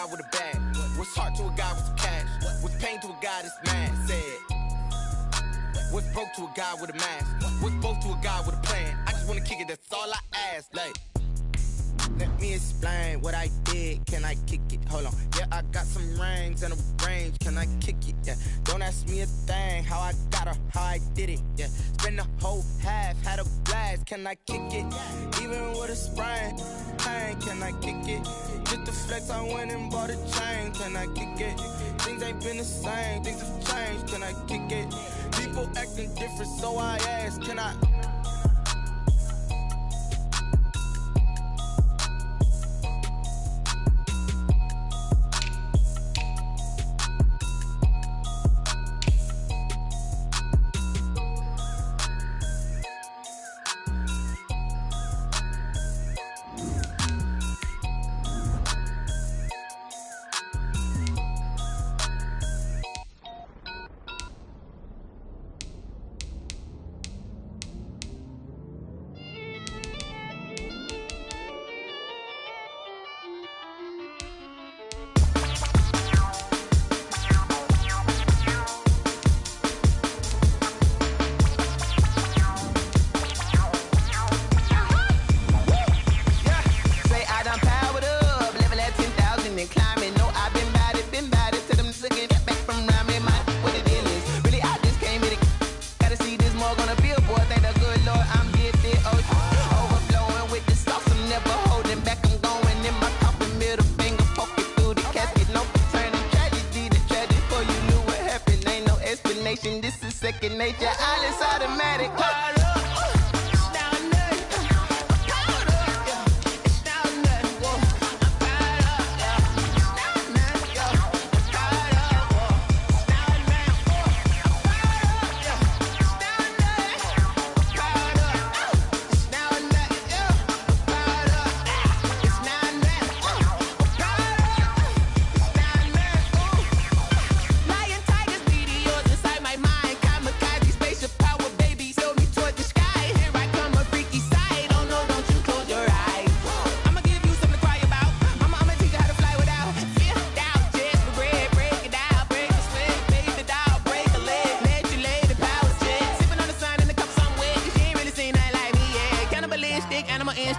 guy with a bag? What's heart to a guy with some cash? What's pain to a guy that's mad? Said. What's broke to a guy with a mask? What's both to a guy with a plan? I just wanna kick it, that's all I ask. Like, let me explain what I did. Can I kick it? Hold on. Yeah, I got some rings and a range. Can I kick it? Yeah. Don't ask me a thing. How I got her, how I did it. Yeah. Spend the whole half, had a blast. Can I kick it? Even with a sprain. Pain, can I kick it? Just the flex, I went and bought a chain. Can I kick it? Things ain't been the same. Things have changed. Can I kick it? People acting different, so I ask. Can I? This is second nature, all is automatic.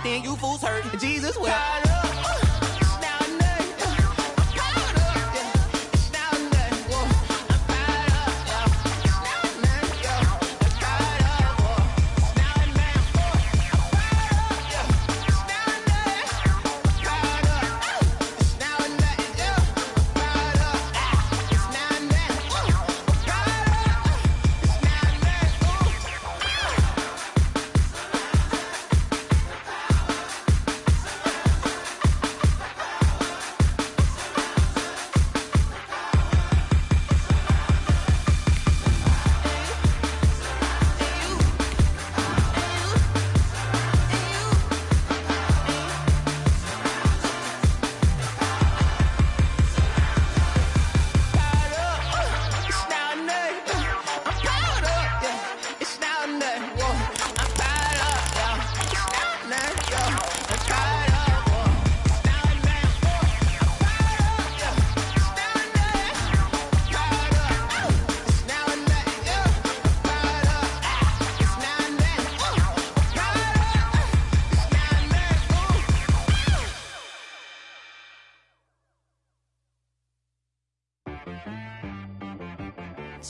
You fools hurt. Jesus will.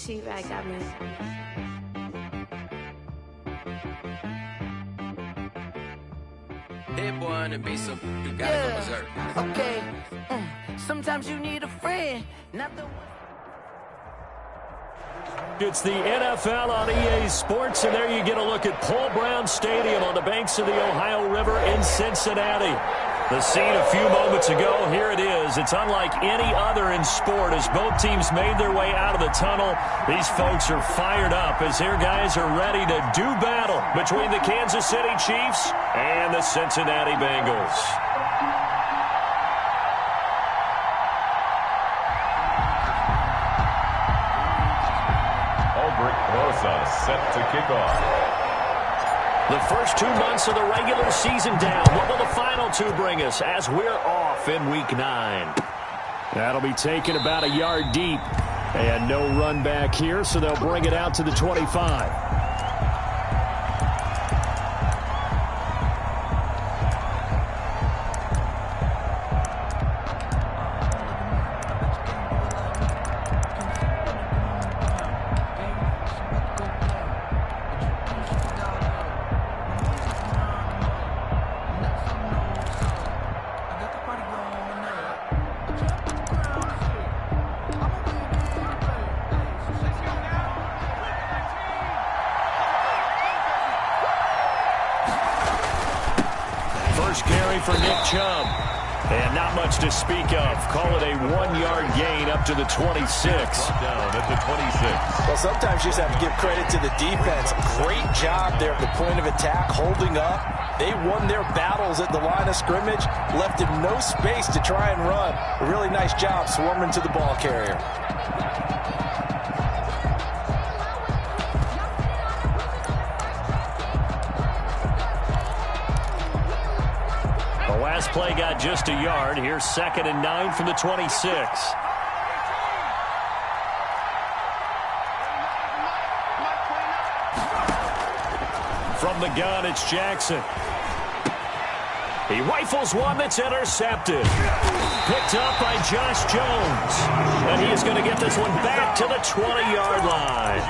T-Rag got me. Hit boy on the beat, so you gotta go berserk. Okay. Sometimes you need a friend, not the one. It's the NFL on EA Sports, and there you get a look at Paul Brown Stadium on the banks of the Ohio River in Cincinnati. The scene a few moments ago, here it is. It's unlike any other in sport as both teams made their way out of the tunnel. These folks are fired up as their guys are ready to do battle between the Kansas City Chiefs and the Cincinnati Bengals. Albrecht Rosa set to kick off. The first 2 months of the regular season down. What will the final two bring us as we're off in Week 9? That'll be taken about a yard deep. And no run back here, so they'll bring it out to the 25. For Nick Chubb. And not much to speak of. Call it a 1-yard gain up to the 26. Down at the 26. Well, sometimes you just have to give credit to the defense. Great job there at the point of attack, holding up. They won their battles at the line of scrimmage, left him no space to try and run. A really nice job swarming to the ball carrier. Play got just a yard. Here's 2nd and 9 from the 26. From the gun, it's Jackson. He rifles one that's intercepted. Picked up by Josh Jones. And he is going to get this one back to the 20-yard line.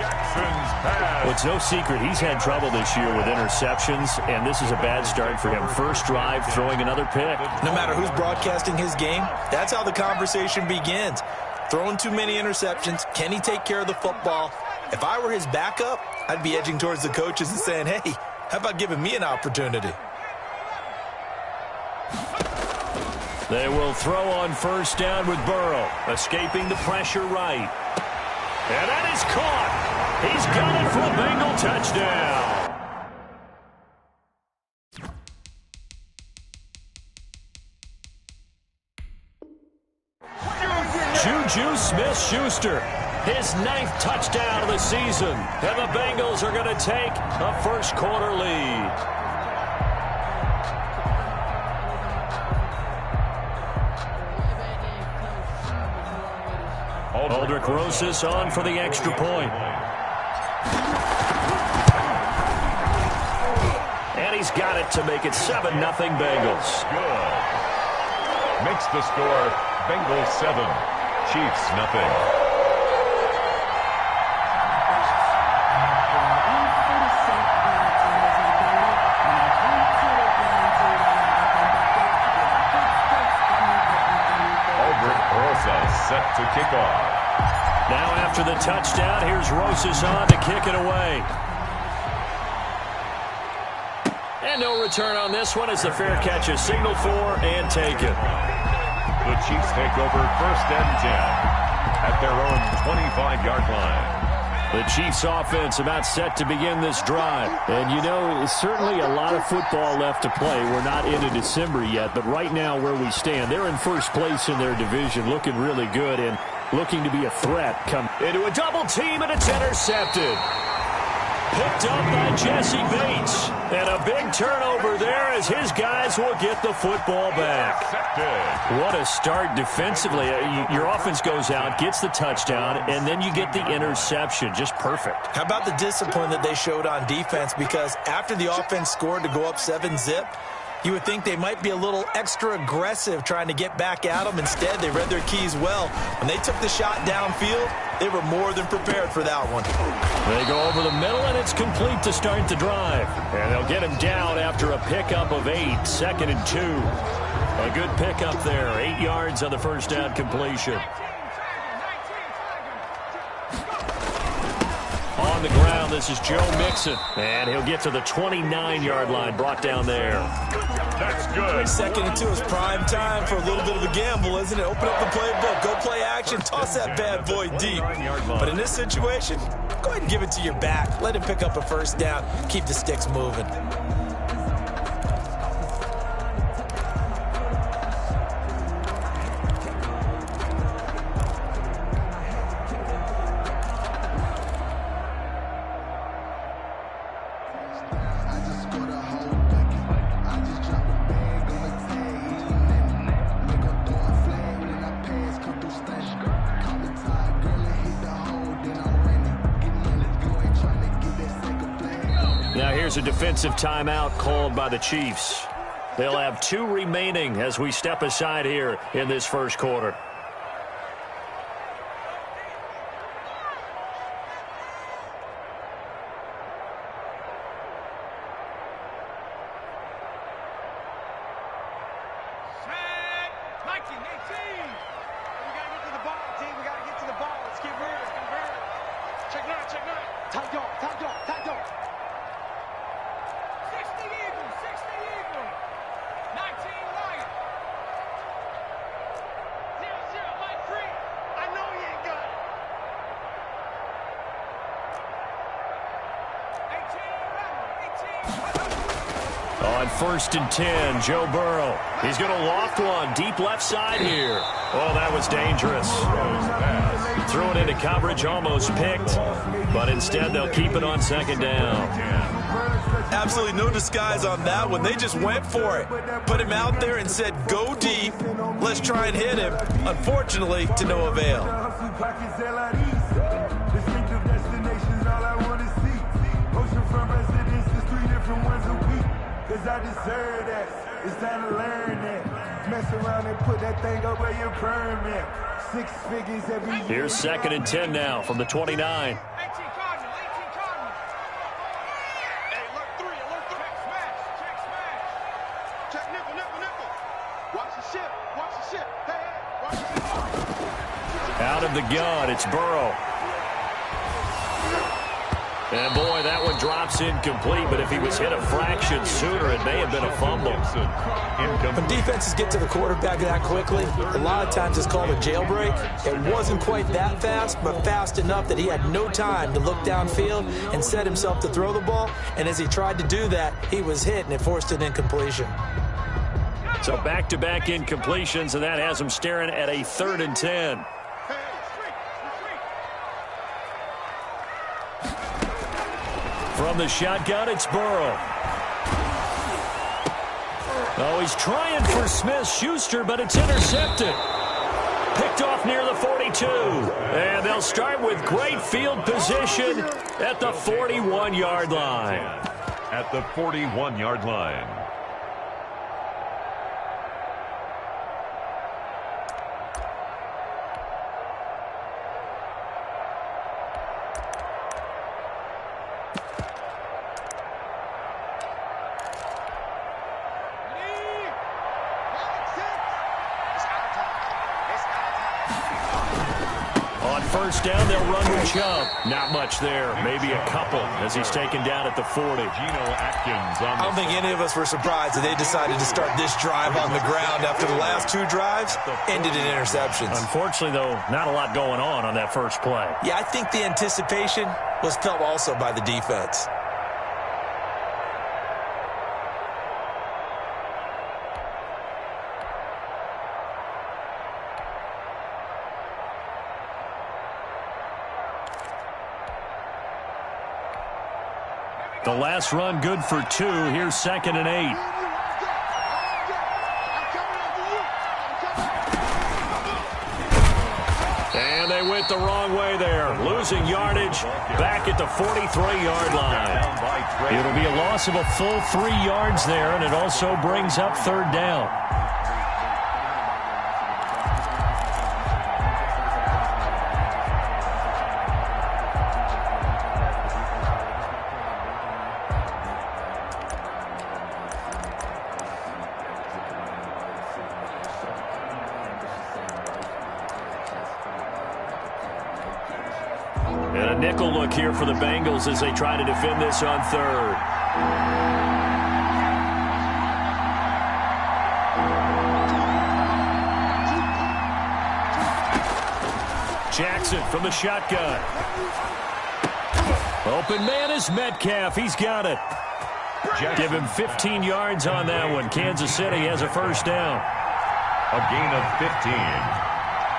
Well, it's no secret he's had trouble this year with interceptions, and this is a bad start for him. First drive, throwing another pick. No matter who's broadcasting his game, that's how the conversation begins. Throwing too many interceptions, can he take care of the football? If I were his backup, I'd be edging towards the coaches and saying, hey, how about giving me an opportunity? They will throw on first down with Burrow, escaping the pressure right. And that is caught. He's got it for a Bengal touchdown. Juju Smith-Schuster, his 9th touchdown of the season. And the Bengals are going to take a first-quarter lead. Aldrick Rosas on for the extra point. And he's got it to make it 7-0 Bengals. Good. Makes the score Bengals 7, Chiefs nothing. Set to kick off. Now after the touchdown, here's Rosas on to kick it away. And no return on this one as the fair catch is signaled for and taken. The Chiefs take over 1st and 10 at their own 25-yard line. The Chiefs offense about set to begin this drive. And, you know, certainly a lot of football left to play. We're not into December yet, but right now where we stand, they're in first place in their division, looking really good and looking to be a threat. Come into a double team, and it's intercepted. Picked up by Jesse Bates. And a big turnover there as his guys will get the football back. What a start defensively. Your offense goes out, gets the touchdown, and then you get the interception. Just perfect. How about the discipline that they showed on defense? Because after the offense scored to go up 7-zip, you would think they might be a little extra aggressive trying to get back at them. Instead, they read their keys well. When they took the shot downfield, they were more than prepared for that one. They go over the middle, and it's complete to start the drive. And they'll get him down after a pickup of 8, 2nd and 2. A good pickup there, 8 yards on the first down completion. On the ground, this is Joe Mixon. And he'll get to the 29-yard line, brought down there. That's good. 2nd and 2 is prime time for a little bit of a gamble, isn't it? Open up the playbook, go play action, toss that bad boy deep. But in this situation, go ahead and give it to your back. Let him pick up a first down. Keep the sticks moving. Now here's a defensive timeout called by the Chiefs. They'll have 2 remaining as we step aside here in this first quarter. On 1st and 10, Joe Burrow. He's going to loft one deep left side here. Oh, that was dangerous. Threw it into coverage, almost picked, but instead they'll keep it on 2nd down. Absolutely no disguise on that one. They just went for it. Put him out there and said, go deep. Let's try and hit him. Unfortunately, to no avail. I deserve that. It's time to learn that. Mess around and put that thing up where your permit. 6 figures every year. Here's 2nd and 10 now from the 29. 18 Cardinal. Hey, alert 3. Check smash. Check nickel. Watch the ship. Hey, watch the ship. Out of the gun, it's Burrow. And, boy, that one drops incomplete, but if he was hit a fraction sooner, it may have been a fumble. When defenses get to the quarterback that quickly, a lot of times it's called a jailbreak. It wasn't quite that fast, but fast enough that he had no time to look downfield and set himself to throw the ball. And as he tried to do that, he was hit, and it forced an incompletion. So back-to-back incompletions, and that has him staring at a 3rd and 10. From the shotgun, it's Burrow. Oh, he's trying for Smith-Schuster, but it's intercepted. Picked off near the 42. And they'll start with great field position at the 41-yard line. At the 41-yard line. First down, they'll run with Chubb. Not much there. Maybe a couple as he's taken down at the 40. Geno Atkins on I don't think any of us were surprised that they decided to start this drive on the ground after the last 2 drives ended in interceptions. Unfortunately, though, not a lot going on that first play. Yeah, I think the anticipation was felt also by the defense. The last run good for 2. Here's 2nd and 8. And they went the wrong way there. Losing yardage back at the 43-yard line. It'll be a loss of a full 3 yards there, and it also brings up 3rd down. And a nickel look here for the Bengals as they try to defend this on 3rd. Jackson from the shotgun. Open man is Metcalf. He's got it. Give him 15 yards on that one. Kansas City has a first down. A gain of 15.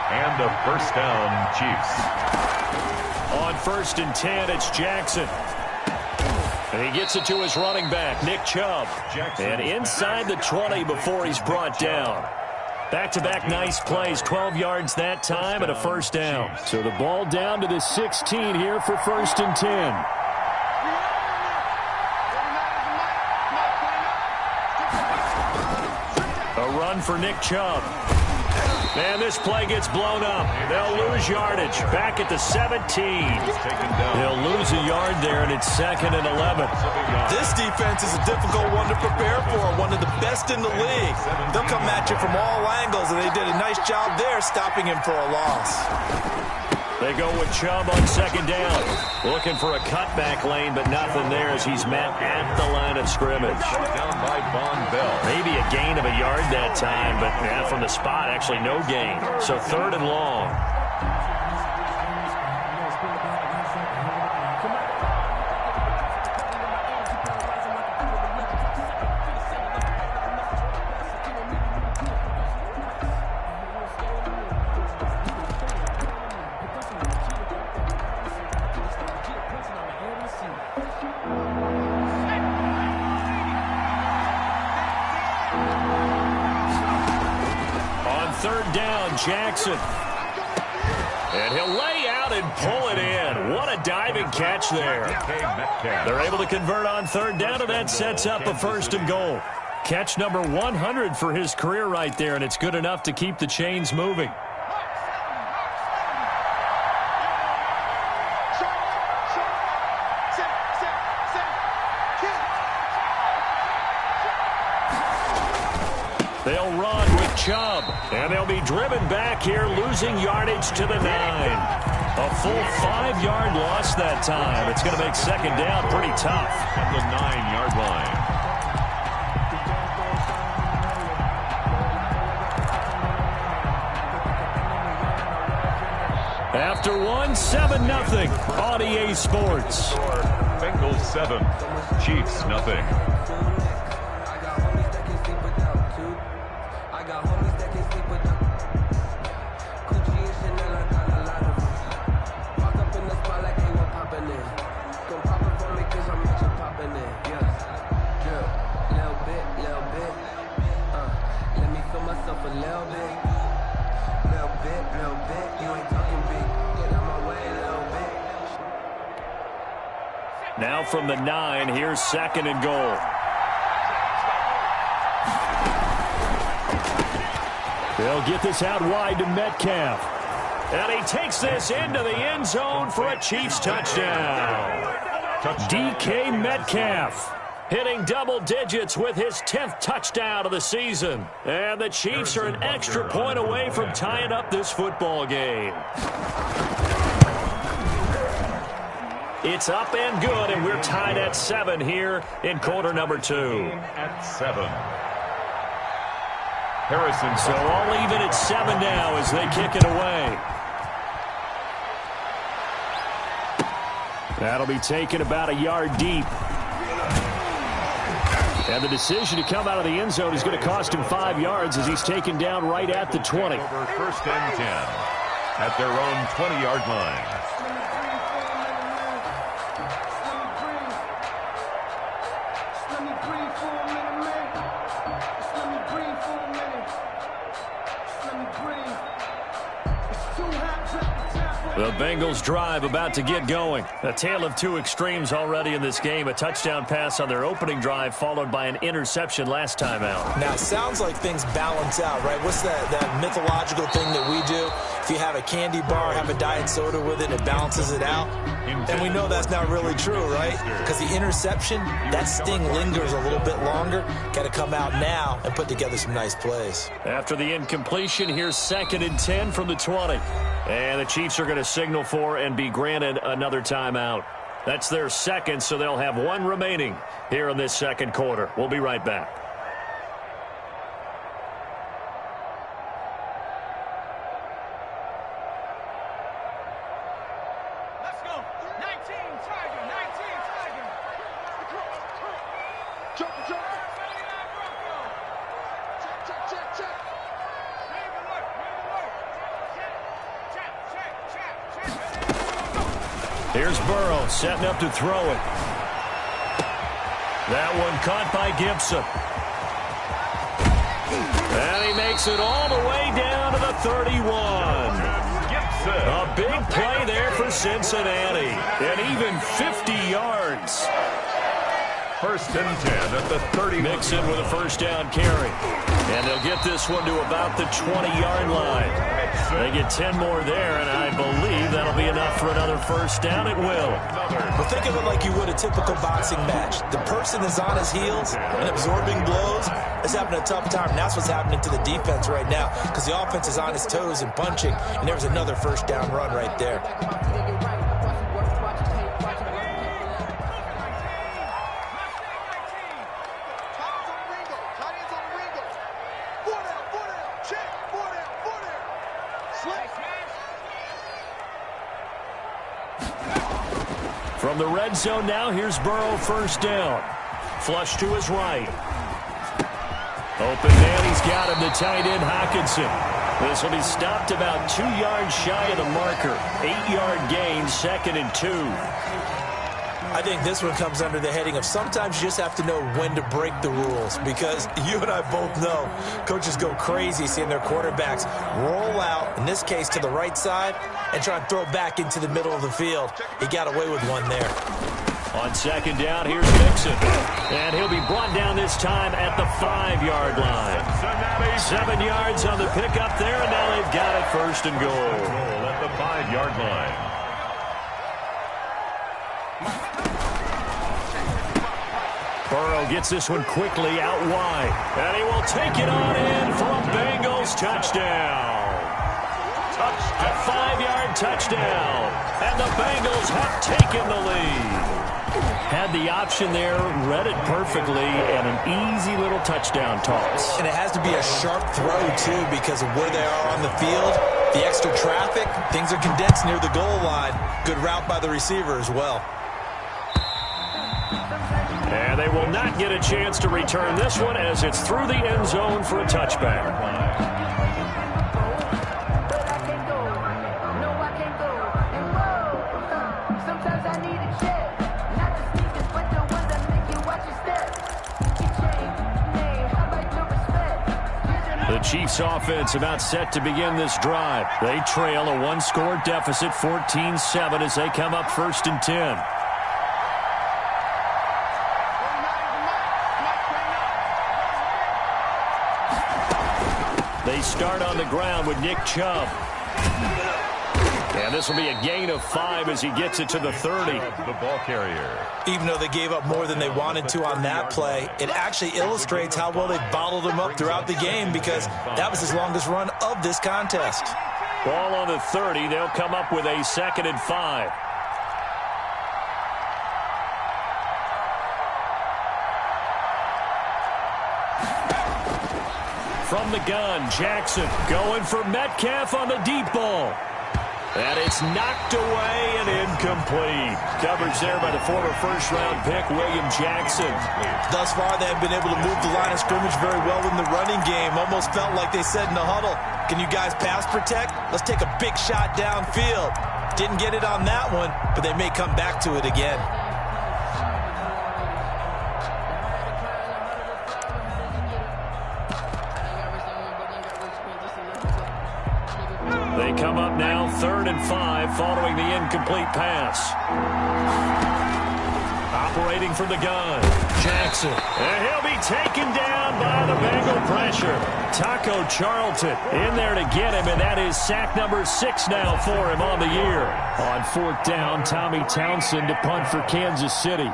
And a first down, Chiefs. On 1st and 10, it's Jackson. And he gets it to his running back, Nick Chubb. And inside the 20 before he's brought down. Back-to-back nice plays, 12 yards that time and a first down. So the ball down to the 16 here for 1st and 10. run for Nick Chubb. And this play gets blown up. They'll lose yardage. Back at the 17. They'll lose a yard there, and it's 2nd and 11. This defense is a difficult one to prepare for, one of the best in the league. They'll come at you from all angles, and they did a nice job there stopping him for a loss. They go with Chubb on 2nd down. Looking for a cutback lane, but nothing there as he's met at the line of scrimmage. Down by Von Bell. Maybe a gain of a yard that time, but from the spot, actually no gain. So 3rd and long. Jackson. And he'll lay out and pull it in. What a diving catch there. They're able to convert on 3rd down, and that sets up a 1st and goal. Catch number 100 for his career right there, and it's good enough to keep the chains moving. They'll run with Chubb, and they'll be driven back here, losing yardage to the 9. A full 5-yard loss that time. It's going to make 2nd down pretty tough. At the 9-yard line. After 1, 7-0 on EA Sports. Bengals 7, Chiefs 0. Now from the 9, here's 2nd and goal. They'll get this out wide to Metcalf. And he takes this into the end zone for a Chiefs touchdown. DK Metcalf hitting double digits with his 10th touchdown of the season. And the Chiefs are an extra point away from tying up this football game. It's up and good, and we're tied at 7 here in quarter number 2. At 7. Harrison. So all even at 7 now as they kick it away. That'll be taken about a yard deep. And the decision to come out of the end zone is going to cost him 5 yards as he's taken down right at the 20. Over 1st and 10 at their own 20-yard line. The Bengals drive about to get going. A tale of 2 extremes already in this game. A touchdown pass on their opening drive followed by an interception last time out. Now, it sounds like things balance out, right? What's that mythological thing that we do? If you have a candy bar, have a diet soda with it, it balances it out. And we know that's not really true, right? Because the interception, that sting lingers a little bit longer. Got to come out now and put together some nice plays. After the incompletion, here's 2nd and 10 from the 20. And the Chiefs are going to signal for and be granted another timeout. That's their 2nd, so they'll have 1 remaining here in this 2nd quarter. We'll be right back. Here's Burrow setting up to throw it. That one caught by Gibson. And he makes it all the way down to the 31. A big play there for Cincinnati. And even 50 yards. First and 10 at the 30. Mixon with a first down carry. And they'll get this one to about the 20-yard line. They get 10 more there, and I believe that'll be enough for another first down. It will. Well, think of it like you would a typical boxing match. The person is on his heels and absorbing blows is having a tough time. And that's what's happening to the defense right now because the offense is on its toes and punching, and there's another first down run right there. From the red zone now, here's Burrow, first down. Flush to his right. Open man, he's got him, the tight end, Hockenson. This will be stopped about 2 yards shy of the marker. 8-yard gain, 2nd and 2. I think this one comes under the heading of sometimes you just have to know when to break the rules because you and I both know coaches go crazy seeing their quarterbacks roll out, in this case to the right side, and try and throw back into the middle of the field. He got away with one there. On 2nd down, here's Mixon. And he'll be brought down this time at the 5-yard line. 7 yards on the pickup there, and now they've got it, first and goal. At the 5-yard line. Burrow gets this one quickly out wide. And he will take it on in for a Bengals touchdown. A 5-yard touchdown. And the Bengals have taken the lead. Had the option there, read it perfectly, and an easy little touchdown toss. And it has to be a sharp throw, too, because of where they are on the field. The extra traffic, things are condensed near the goal line. Good route by the receiver as well. And they will not get a chance to return this one as it's through the end zone for a touchback. The Chiefs offense about set to begin this drive. They trail a one-score deficit, 14-7, as they come up 1st and 10. They start on the ground with Nick Chubb. And this will be a gain of 5 as he gets it to the 30. The ball carrier. Even though they gave up more than they wanted to on that play, it actually illustrates how well they bottled him up throughout the game because that was his longest run of this contest. Ball on the 30. They'll come up with a 2nd and 5. From the gun, Jackson going for Metcalf on the deep ball. And it's knocked away and incomplete. Coverage there by the former first-round pick, William Jackson. Thus far, they have been able to move the line of scrimmage very well in the running game. Almost felt like they said in the huddle, can you guys pass protect? Let's take a big shot downfield. Didn't get it on that one, but they may come back to it again. They come up now 3rd and 5 following the incomplete pass. Operating from the gun, Jackson. And he'll be taken down by the Bengal pressure. Taco Charlton in there to get him, and that is sack number 6 now for him on the year. On 4th down, Tommy Townsend to punt for Kansas City.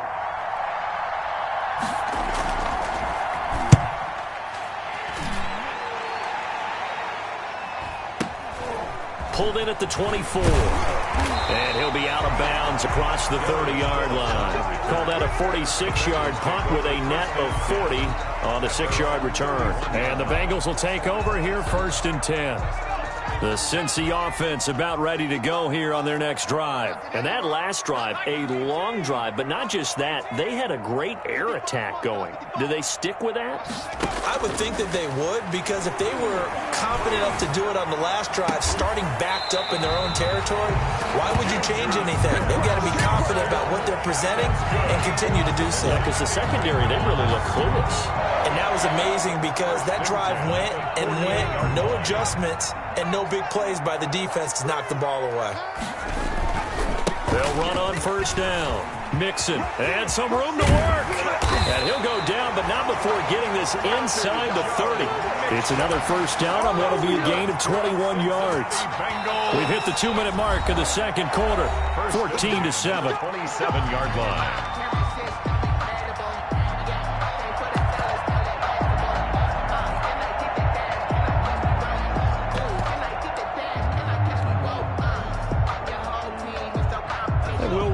Pulled in at the 24. And he'll be out of bounds across the 30-yard line. Called that a 46-yard punt with a net of 40 on the 6-yard return. And the Bengals will take over here 1st and 10. The Cincy offense about ready to go here on their next drive. And that last drive, a long drive, but not just that. They had a great air attack going. Do they stick with that? I would think that they would, because if they were confident enough to do it on the last drive, starting backed up in their own territory, why would you change anything? They've got to be confident about what they're presenting and continue to do so. Because the secondary, they really look clueless. And that was amazing because that drive went and went, no adjustments, and no big plays by the defense to knock the ball away. They'll run on first down. Mixon, and some room to work. And he'll go down, but not before getting this inside the 30. It's another first down on what will be a gain of 21 yards. We've hit the 2-minute mark of the second quarter, 14-7. 27-yard line.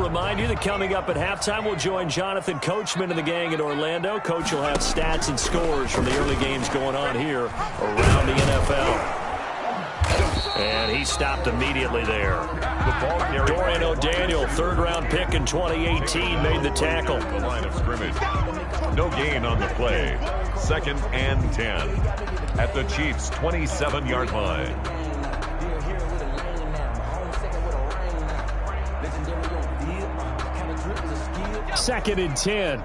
Remind you that coming up at halftime, we'll join Jonathan Coachman and the gang in Orlando. Coach will have stats and scores from the early games going on here around the NFL. And he stopped immediately there. Dorian O'Daniel, third-round pick in 2018, made the tackle. The line of scrimmage. No gain on the play. 2nd and 10 at the Chiefs' 27-yard line. 2nd and 10.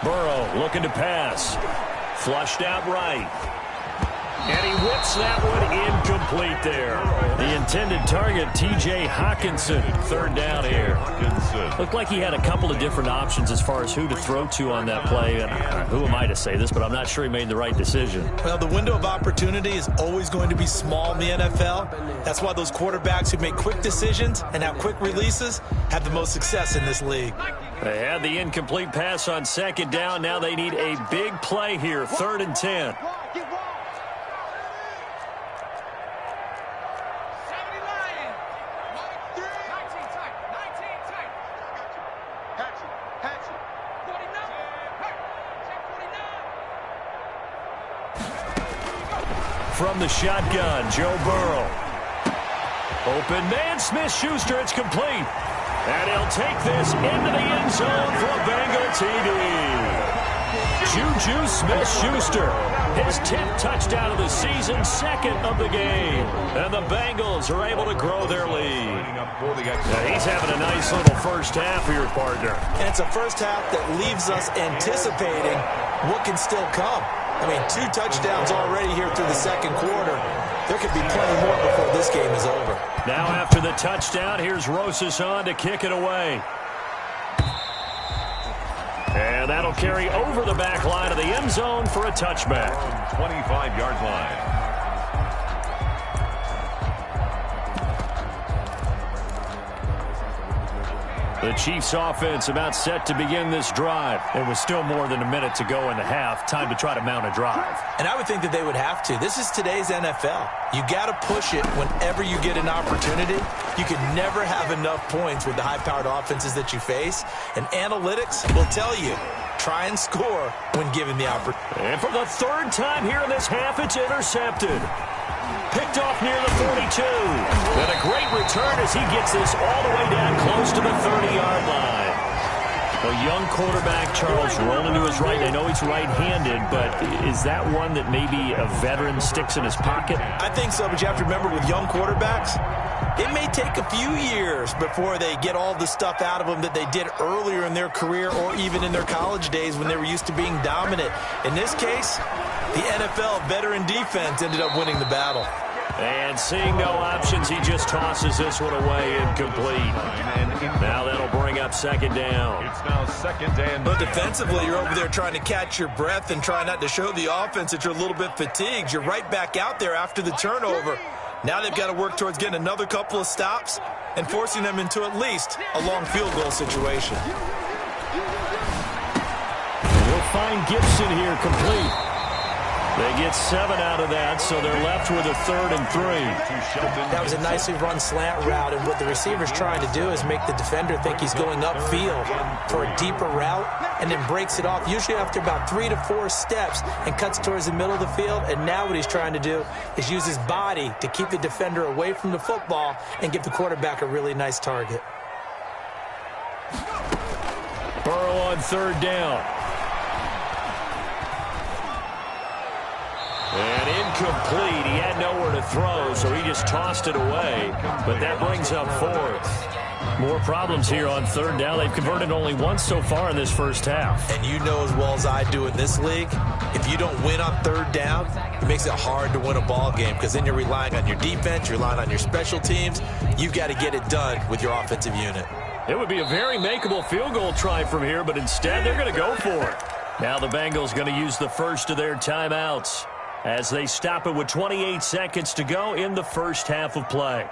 Burrow looking to pass. Flushed out right. And he whips that one incomplete there. The intended target, T.J. Hockenson, third down here. Looked like he had a couple of different options as far as who to throw to on that play. And who am I to say this, but I'm not sure he made the right decision. Well, the window of opportunity is always going to be small in the NFL. That's why those quarterbacks who make quick decisions and have quick releases have the most success in this league. They had the incomplete pass on second down. Now they need a big play here, 3rd and 10. From the shotgun, Joe Burrow. Open man, Smith-Schuster, it's complete. And he'll take this into the end zone for a Bengal TD. Juju Smith-Schuster, his 10th touchdown of the season, 2nd of the game. And the Bengals are able to grow their lead. Yeah, he's having a nice little first half here, partner. And it's a first half that leaves us anticipating what can still come. I mean, 2 touchdowns already here through the second quarter. There could be plenty more before this game is over. Now after the touchdown, here's Rosas on to kick it away. And that'll carry over the back line of the end zone for a touchback. 25-yard line. The Chiefs offense about set to begin this drive. It was still more than a minute to go in the half. Time to try to mount a drive. And I would think that they would have to. This is today's NFL. You got to push it whenever you get an opportunity. You can never have enough points with the high-powered offenses that you face. And analytics will tell you, try and score when given the opportunity. And for the 3rd time here in this half, it's intercepted. Picked off near the 42. And a great return as he gets this all the way down close to the 30-yard line. A young quarterback, Charles, rolling to his right. I know he's right-handed, but is that one that maybe a veteran sticks in his pocket? I think so, but you have to remember with young quarterbacks, it may take a few years before they get all the stuff out of them that they did earlier in their career or even in their college days when they were used to being dominant. In this case, the NFL veteran defense ended up winning the battle. And seeing no options, he just tosses this one away incomplete. Now that'll bring up 2nd down. It's now 2nd and 10. But defensively, you're over there trying to catch your breath and try not to show the offense that you're a little bit fatigued. You're right back out there after the turnover. Now they've got to work towards getting another couple of stops and forcing them into at least a long field goal situation. We'll find Gibson here complete. They get 7 out of that, so they're left with a 3rd and 3. That was a nicely run slant route, and what the receiver's trying to do is make the defender think he's going upfield for a deeper route and then breaks it off, usually after about 3 to 4 steps, and cuts towards the middle of the field. And now what he's trying to do is use his body to keep the defender away from the football and give the quarterback a really nice target. Burrow on 3rd down. And incomplete. He had nowhere to throw, so he just tossed it away. But that brings up 4th. More problems here on third down. They've converted only once so far in this first half. And you know as well as I do in this league, if you don't win on third down, it makes it hard to win a ball game because then you're relying on your defense, you're relying on your special teams. You've got to get it done with your offensive unit. It would be a very makeable field goal try from here, but instead they're going to go for it. Now the Bengals going to use the first of their timeouts as they stop it with 28 seconds to go in the first half of play.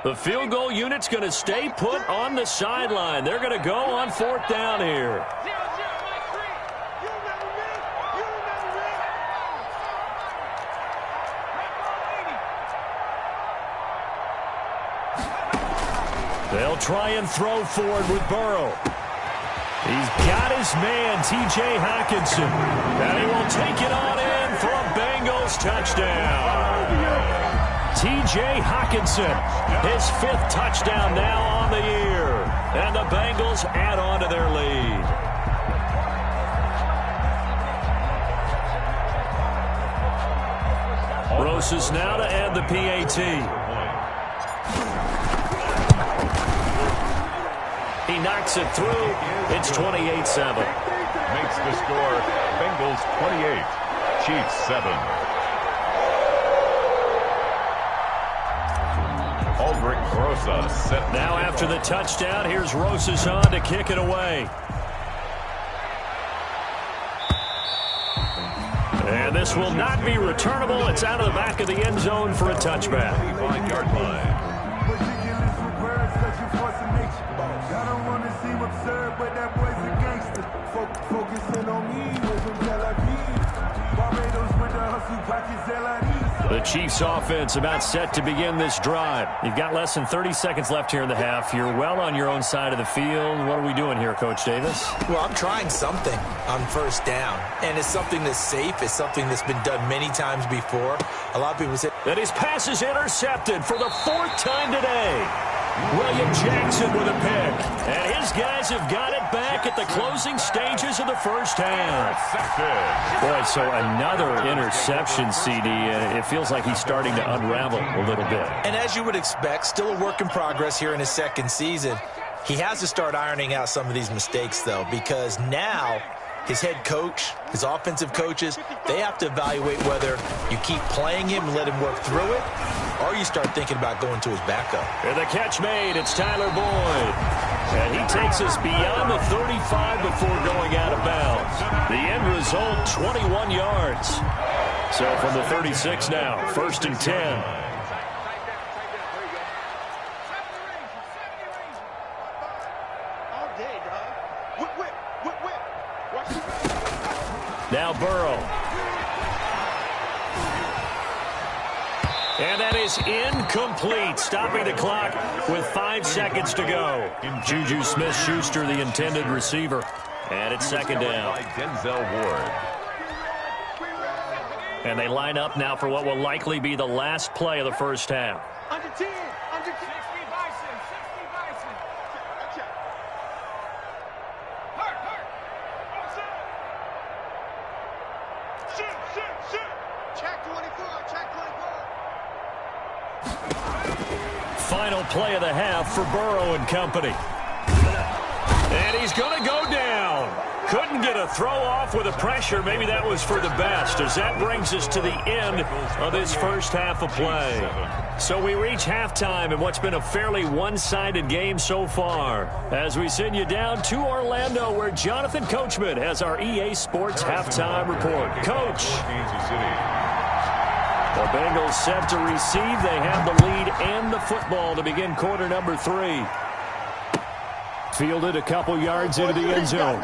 The field goal unit's going to stay put on the sideline. They're going to go on fourth down here. They'll try and throw forward with Burrow. He's got his man, T.J. Hockenson. And he will take it on in for a Bengals touchdown. T.J. Hockenson, his 5th touchdown now on the year. And the Bengals add on to their lead. Rosas now to add the PAT. He knocks it through. It's 28-7. Makes the score Bengals 28, Chiefs 7. Aldrich Rosas set. Now after the touchdown, here's Rosas on to kick it away. And this will not be returnable. It's out of the back of the end zone for a touchback. 25-yard line. I don't want to seem absurd, but that boy's a gangster. Focusing on me with them Barbados with the hustle pockets The Chiefs offense about set to begin this drive. You've got less than 30 seconds left here in the half. You're well on your own side of the field. What are we doing here, Coach Davis? Well, I'm trying something on first down, and it's something that's safe. It's something that's been done many times before. A lot of people say that his pass is intercepted for the 4th time today. William Jackson with a pick. And his guys have got it back at the closing stages of the first half. Boy, so another interception, CD. It feels like he's starting to unravel a little bit. And as you would expect, still a work in progress here in his second season. He has to start ironing out some of these mistakes, though, because now his head coach, his offensive coaches, they have to evaluate whether you keep playing him and let him work through it, or you start thinking about going to his backup. And the catch made, it's Tyler Boyd. And he takes us beyond the 35 before going out of bounds. The end result, 21 yards. So from the 36 now, 1st and 10. Now Burrow. And that is incomplete, stopping the clock with 5 seconds to go. Juju Smith-Schuster, the intended receiver. And it's 2nd down. Denzel Ward. And they line up now for what will likely be the last play of the first half. Under 10, under 10. 60 Bison. Shoot. Check 24, check 24. Final play of the half for Burrow and company. And he's going to go down. Couldn't get a throw off with the pressure. Maybe that was for the best, as that brings us to the end of this first half of play. So we reach halftime in what's been a fairly one-sided game so far, as we send you down to Orlando, where Jonathan Coachman has our EA Sports halftime report. Coach. The Bengals set to receive. They have the lead and the football to begin quarter number 3. Fielded a couple yards into the end zone.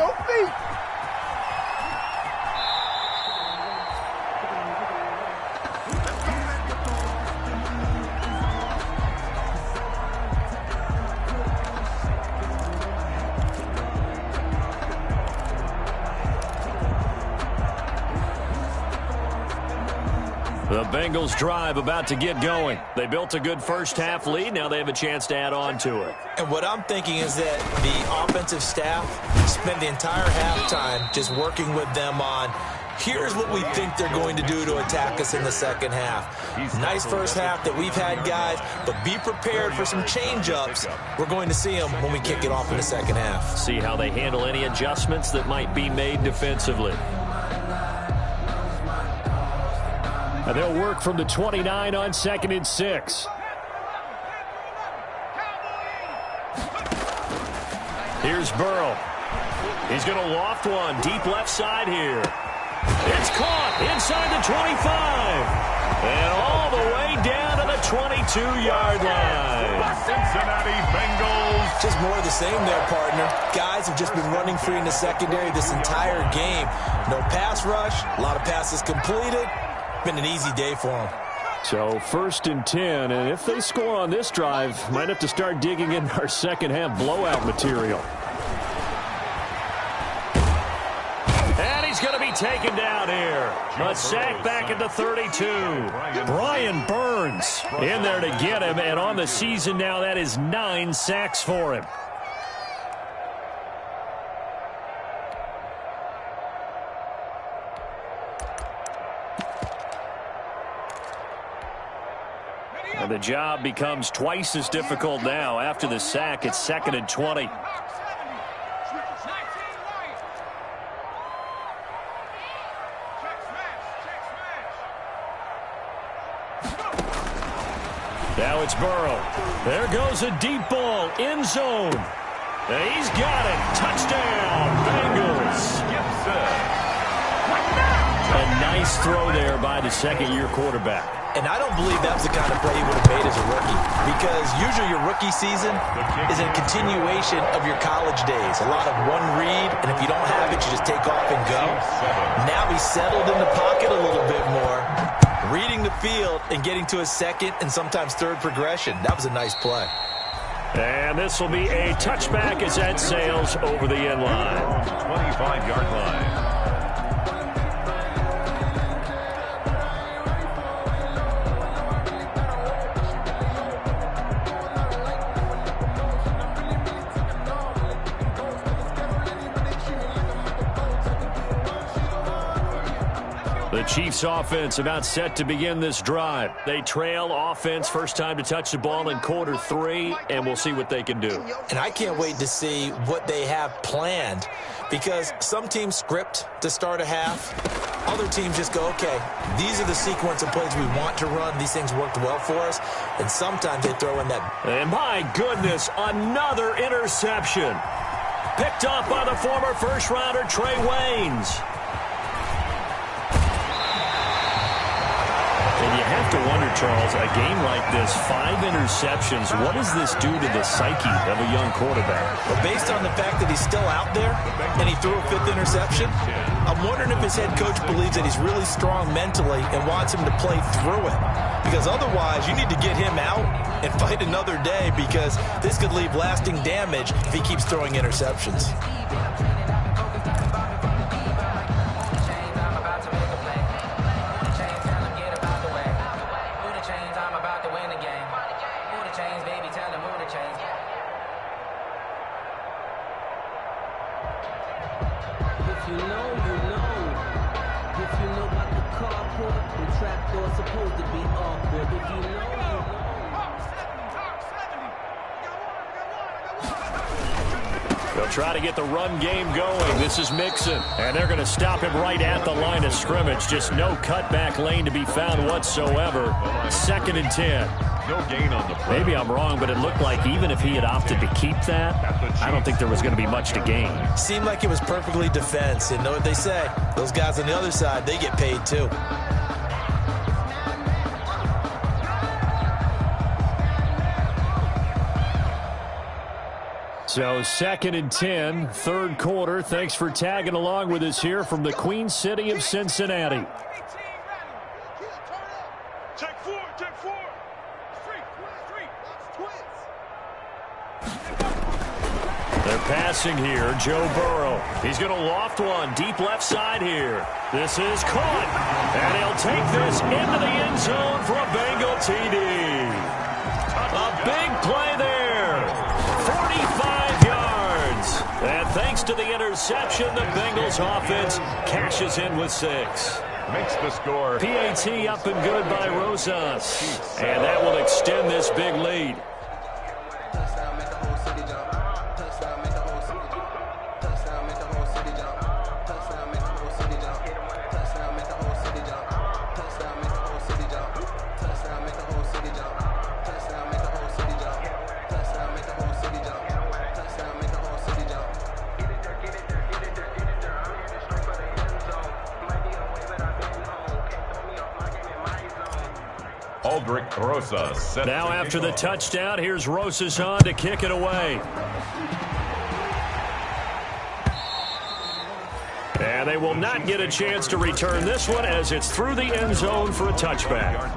The Bengals drive about to get going. They built a good first half lead. Now they have a chance to add on to it. And what I'm thinking is that the offensive staff spent the entire halftime just working with them on Here's what we think they're going to do to attack us in the second half. Nice first half that we've had, guys, but be prepared for some change-ups. We're going to see them when we kick it off in the second half. See how they handle any adjustments that might be made defensively. And they'll work from the 29 on 2nd and 6. Here's Burrow. He's going to loft one deep left side here. It's caught inside the 25. And all the way down to the 22-yard line. Cincinnati Bengals. Just more of the same there, partner. Guys have just been running free in the secondary this entire game. No pass rush, a lot of passes completed. Been an easy day for them. So 1st and 10, and if they score on this drive, might have to start digging in our second half blowout material. And he's going to be taken down here. A sack back at the 32. Brian Burns in there to get him, and on the season now, that is 9 sacks for him. And the job becomes twice as difficult now. After the sack, it's 2nd and 20. Now it's Burrow. There goes a deep ball, end zone. And he's got it. Touchdown, Bengals. A nice throw there by the second-year quarterback. And I don't believe that was the kind of play he would have made as a rookie, because usually your rookie season is a continuation of your college days. A lot of one read, and if you don't have it, you just take off and go. Now he's settled in the pocket a little bit more, reading the field and getting to his second and sometimes third progression. That was a nice play. And this will be a touchback as that sails over the end line. 25-yard line. The Chiefs offense about set to begin this drive. They trail offense, first time to touch the ball in quarter 3, and we'll see what they can do. And I can't wait to see what they have planned, because some teams script to start a half. Other teams just go, okay, these are the sequence of plays we want to run. These things worked well for us. And sometimes they throw in that. And my goodness, another interception. Picked off by the former first-rounder Trey Waynes. And you have to wonder, Charles, a game like this, 5 interceptions, what does this do to the psyche of a young quarterback? Well, based on the fact that he's still out there and he threw a 5th interception, I'm wondering if his head coach believes that he's really strong mentally and wants him to play through it. Because otherwise, you need to get him out and fight another day, because this could leave lasting damage if he keeps throwing interceptions. They'll try to get the run game going. This is Mixon, and they're going to stop him right at the line of scrimmage. Just no cutback lane to be found whatsoever. 2nd and 10. No gain on the play. Maybe I'm wrong, but it looked like even if he had opted to keep that, I don't think there was going to be much to gain. Seemed like it was perfectly defense. And know what they say? Those guys on the other side, they get paid too. So 2nd and 10, 3rd quarter. Thanks for tagging along with us here from the Queen City of Cincinnati. Check 4, check 4. They're passing here. Joe Burrow. He's going to loft one deep left side here. This is caught. And he'll take this into the end zone for a Bengal TD. A big play there. 45 yards. And thanks to the interception. The Bengals offense cashes in with 6. Makes the score. PAT up and good by Rosas. And that will extend this big lead. Aldrick Rosas. Now after the touchdown, here's Rosas on to kick it away. And they will not get a chance to return this one as it's through the end zone for a touchback.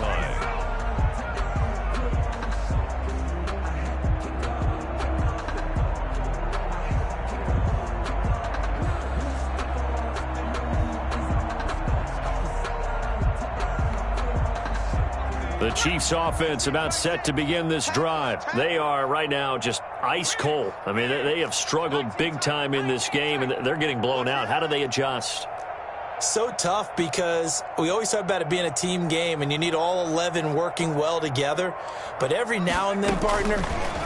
The Chiefs offense about set to begin this drive. They are right now just ice cold. I mean, they have struggled big time in this game, and they're getting blown out. How do they adjust? So tough because we always talk about it being a team game, and you need all 11 working well together. But every now and then, partner,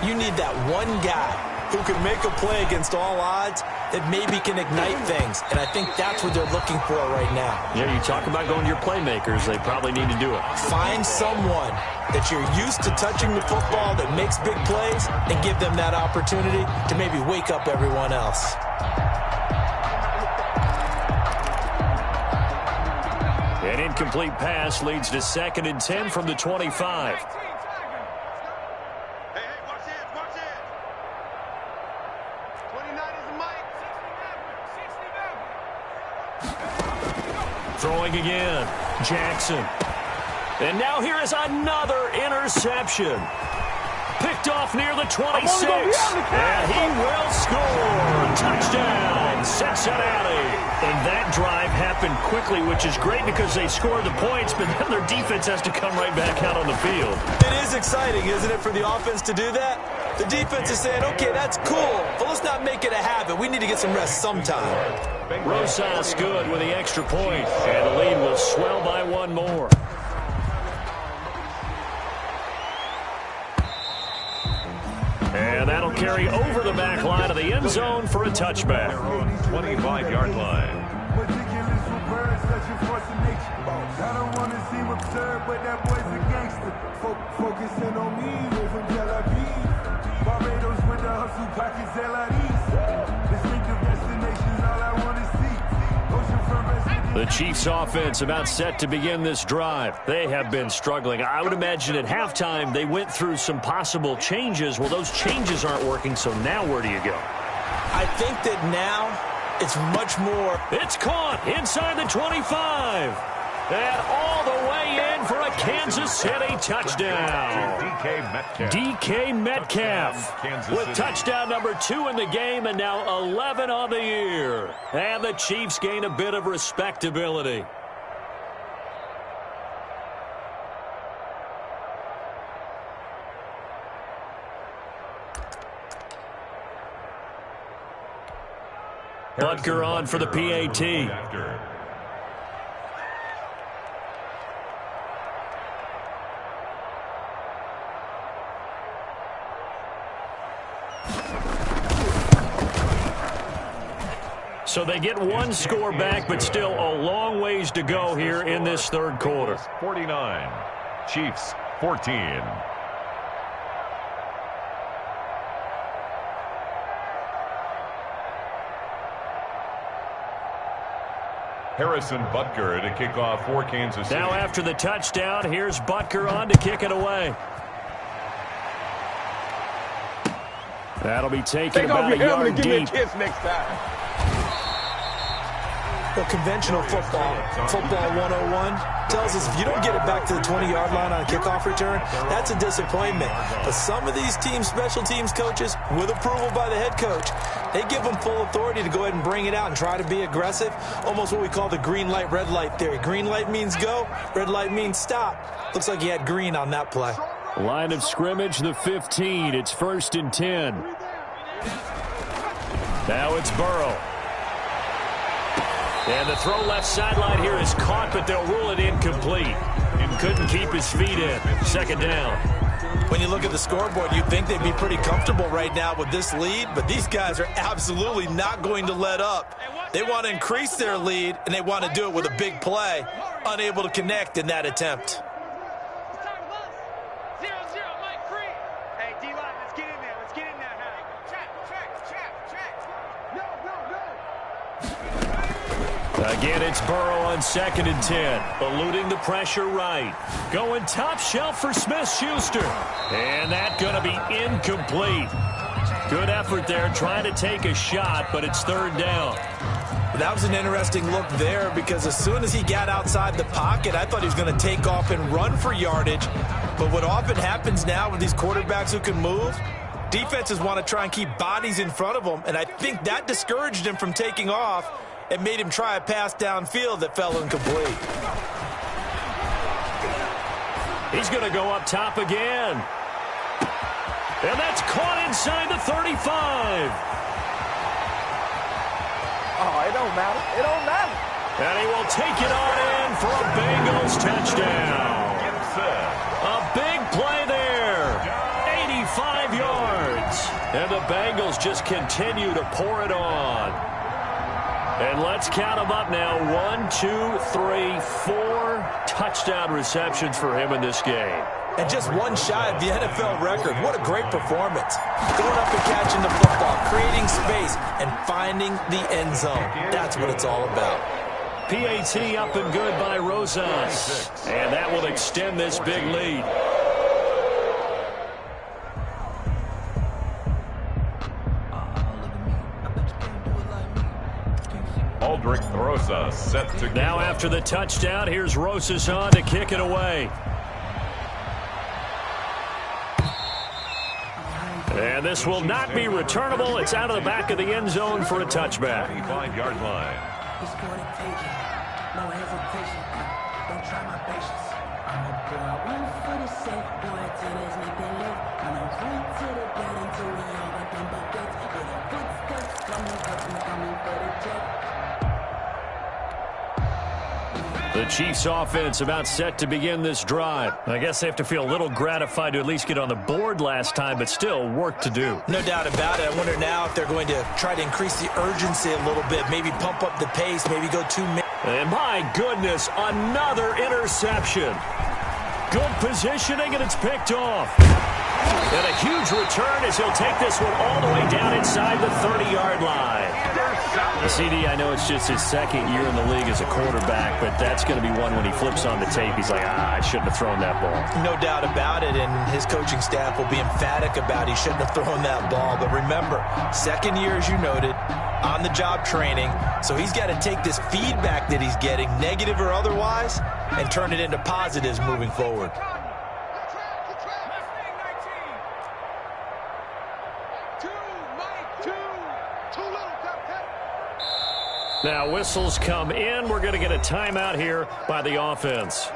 you need that one guy who can make a play against all odds that maybe can ignite things. And I think that's what they're looking for right now. Yeah, you talk about going to your playmakers. They probably need to do it. Find someone that you're used to touching the football that makes big plays and give them that opportunity to maybe wake up everyone else. An incomplete pass leads to 2nd and 10 from the 25. Throwing again, Jackson. And now here is another interception. Picked off near the 26. And he will score. Touchdown, Cincinnati. And that drive happened quickly, which is great because they scored the points, but then their defense has to come right back out on the field. It is exciting, isn't it, for the offense to do that? The defense is saying, okay, that's cool, but let's not make it a habit. We need to get some rest sometime. Rosas good with the extra point, and the lead will swell by one more. And that'll carry over the back line of the end zone for a touchback. 25-yard line. Ridiculous for birds, such a force of nature. I don't want to seem absurd, but that boy's a gangster. Focusing on me, way from Tel Aviv. Barbados with the hustle pockets, LIDs. Distinctive destinations, all I want to see. The Chiefs offense about set to begin this drive. They have been struggling. I would imagine at halftime they went through some possible changes. Well, those changes aren't working, so now where do you go? I think that now it's much more. It's caught inside the 25. And all the way in for a Kansas City touchdown. DK Metcalf with touchdown number 2 in the game and now 11 on the year. And the Chiefs gain a bit of respectability. Butker on for the PAT. So they get one score back, but still a long ways to go here in this third quarter. 49, Chiefs 14. Harrison Butker to kick off for Kansas City. Now after the touchdown, here's Butker on to kick it away. That'll be taken about a yard deep. Well, conventional football 101, tells us if you don't get it back to the 20-yard line on a kickoff return, that's a disappointment. But some of these team special teams coaches, with approval by the head coach, they give them full authority to go ahead and bring it out and try to be aggressive, almost what we call the green light, red light theory. Green light means go, red light means stop. Looks like he had green on that play. Line of scrimmage, the 15. It's 1st and 10. Now it's Burrow. And the throw left sideline here is caught, but they'll rule it incomplete. Couldn't keep his feet in. Second down. When you look at the scoreboard, you'd think they'd be pretty comfortable right now with this lead, but these guys are absolutely not going to let up. They want to increase their lead, and they want to do it with a big play. Unable to connect in that attempt. Again, it's Burrow on 2nd and 10. Eluding the pressure right. Going top shelf for Smith-Schuster. And that's going to be incomplete. Good effort there trying to take a shot, but it's 3rd down. That was an interesting look there because as soon as he got outside the pocket, I thought he was going to take off and run for yardage. But what often happens now with these quarterbacks who can move, defenses want to try and keep bodies in front of them, and I think that discouraged him from taking off and made him try a pass downfield that fell incomplete. He's going to go up top again. And that's caught inside the 35. Oh, it don't matter. It don't matter. And he will take it on in for a Bengals touchdown. A big play there. 85 yards. And the Bengals just continue to pour it on. And let's count them up now. 1, 2, 3, 4 touchdown receptions for him in this game. And just one shy of the NFL record. What a great performance. Going up and catching the football, creating space, and finding the end zone. That's what it's all about. PAT up and good by Rosas. And that will extend this big lead. Aldrick Rosas set to go. Now after the touchdown, here's Rosas on to kick it away. And this will not be returnable. It's out of the back of the end zone for a touchback. 5-yard line. No hesitation. Don't try my patience. I'm a boy. One for the safe boy till there's nothing left. I'm a point to the bed until we all got them buckets. With the footsteps coming up and coming for the jet. The Chiefs offense about set to begin this drive. I guess they have to feel a little gratified to at least get on the board last time, but still work to do. No doubt about it. I wonder now if they're going to try to increase the urgency a little bit, maybe pump up the pace, maybe go 2 minutes. And my goodness, another interception. Good positioning, and it's picked off. And a huge return as he'll take this one all the way down inside the 30-yard line. CD, I know it's just his 2nd year in the league as a quarterback, but that's going to be one when he flips on the tape. He's like, I shouldn't have thrown that ball. No doubt about it, and his coaching staff will be emphatic about he shouldn't have thrown that ball. But remember, 2nd year, as you noted, on-the-job training, so he's got to take this feedback that he's getting, negative or otherwise, and turn it into positives moving forward. Now whistles come in. We're going to get a timeout here by the offense.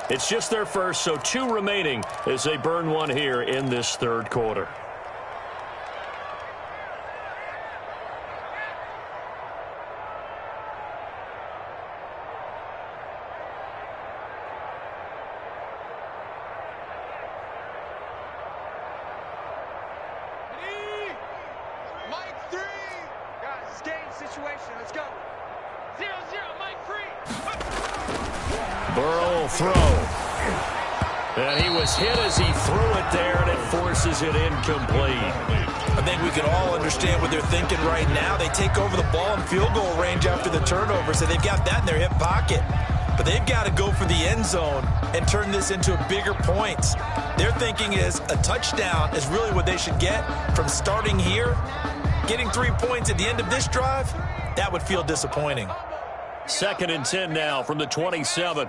It's just their first, so 2 remaining as they burn one here in this 3rd quarter. Burrow will throw. And he was hit as he threw it there, and it forces it incomplete. I think we can all understand what they're thinking right now. They take over the ball in field goal range after the turnover, so they've got that in their hip pocket. But they've got to go for the end zone and turn this into bigger points. Their thinking is a touchdown is really what they should get from starting here. Getting 3 points at the end of this drive, that would feel disappointing. 2nd and 10 now from the 27.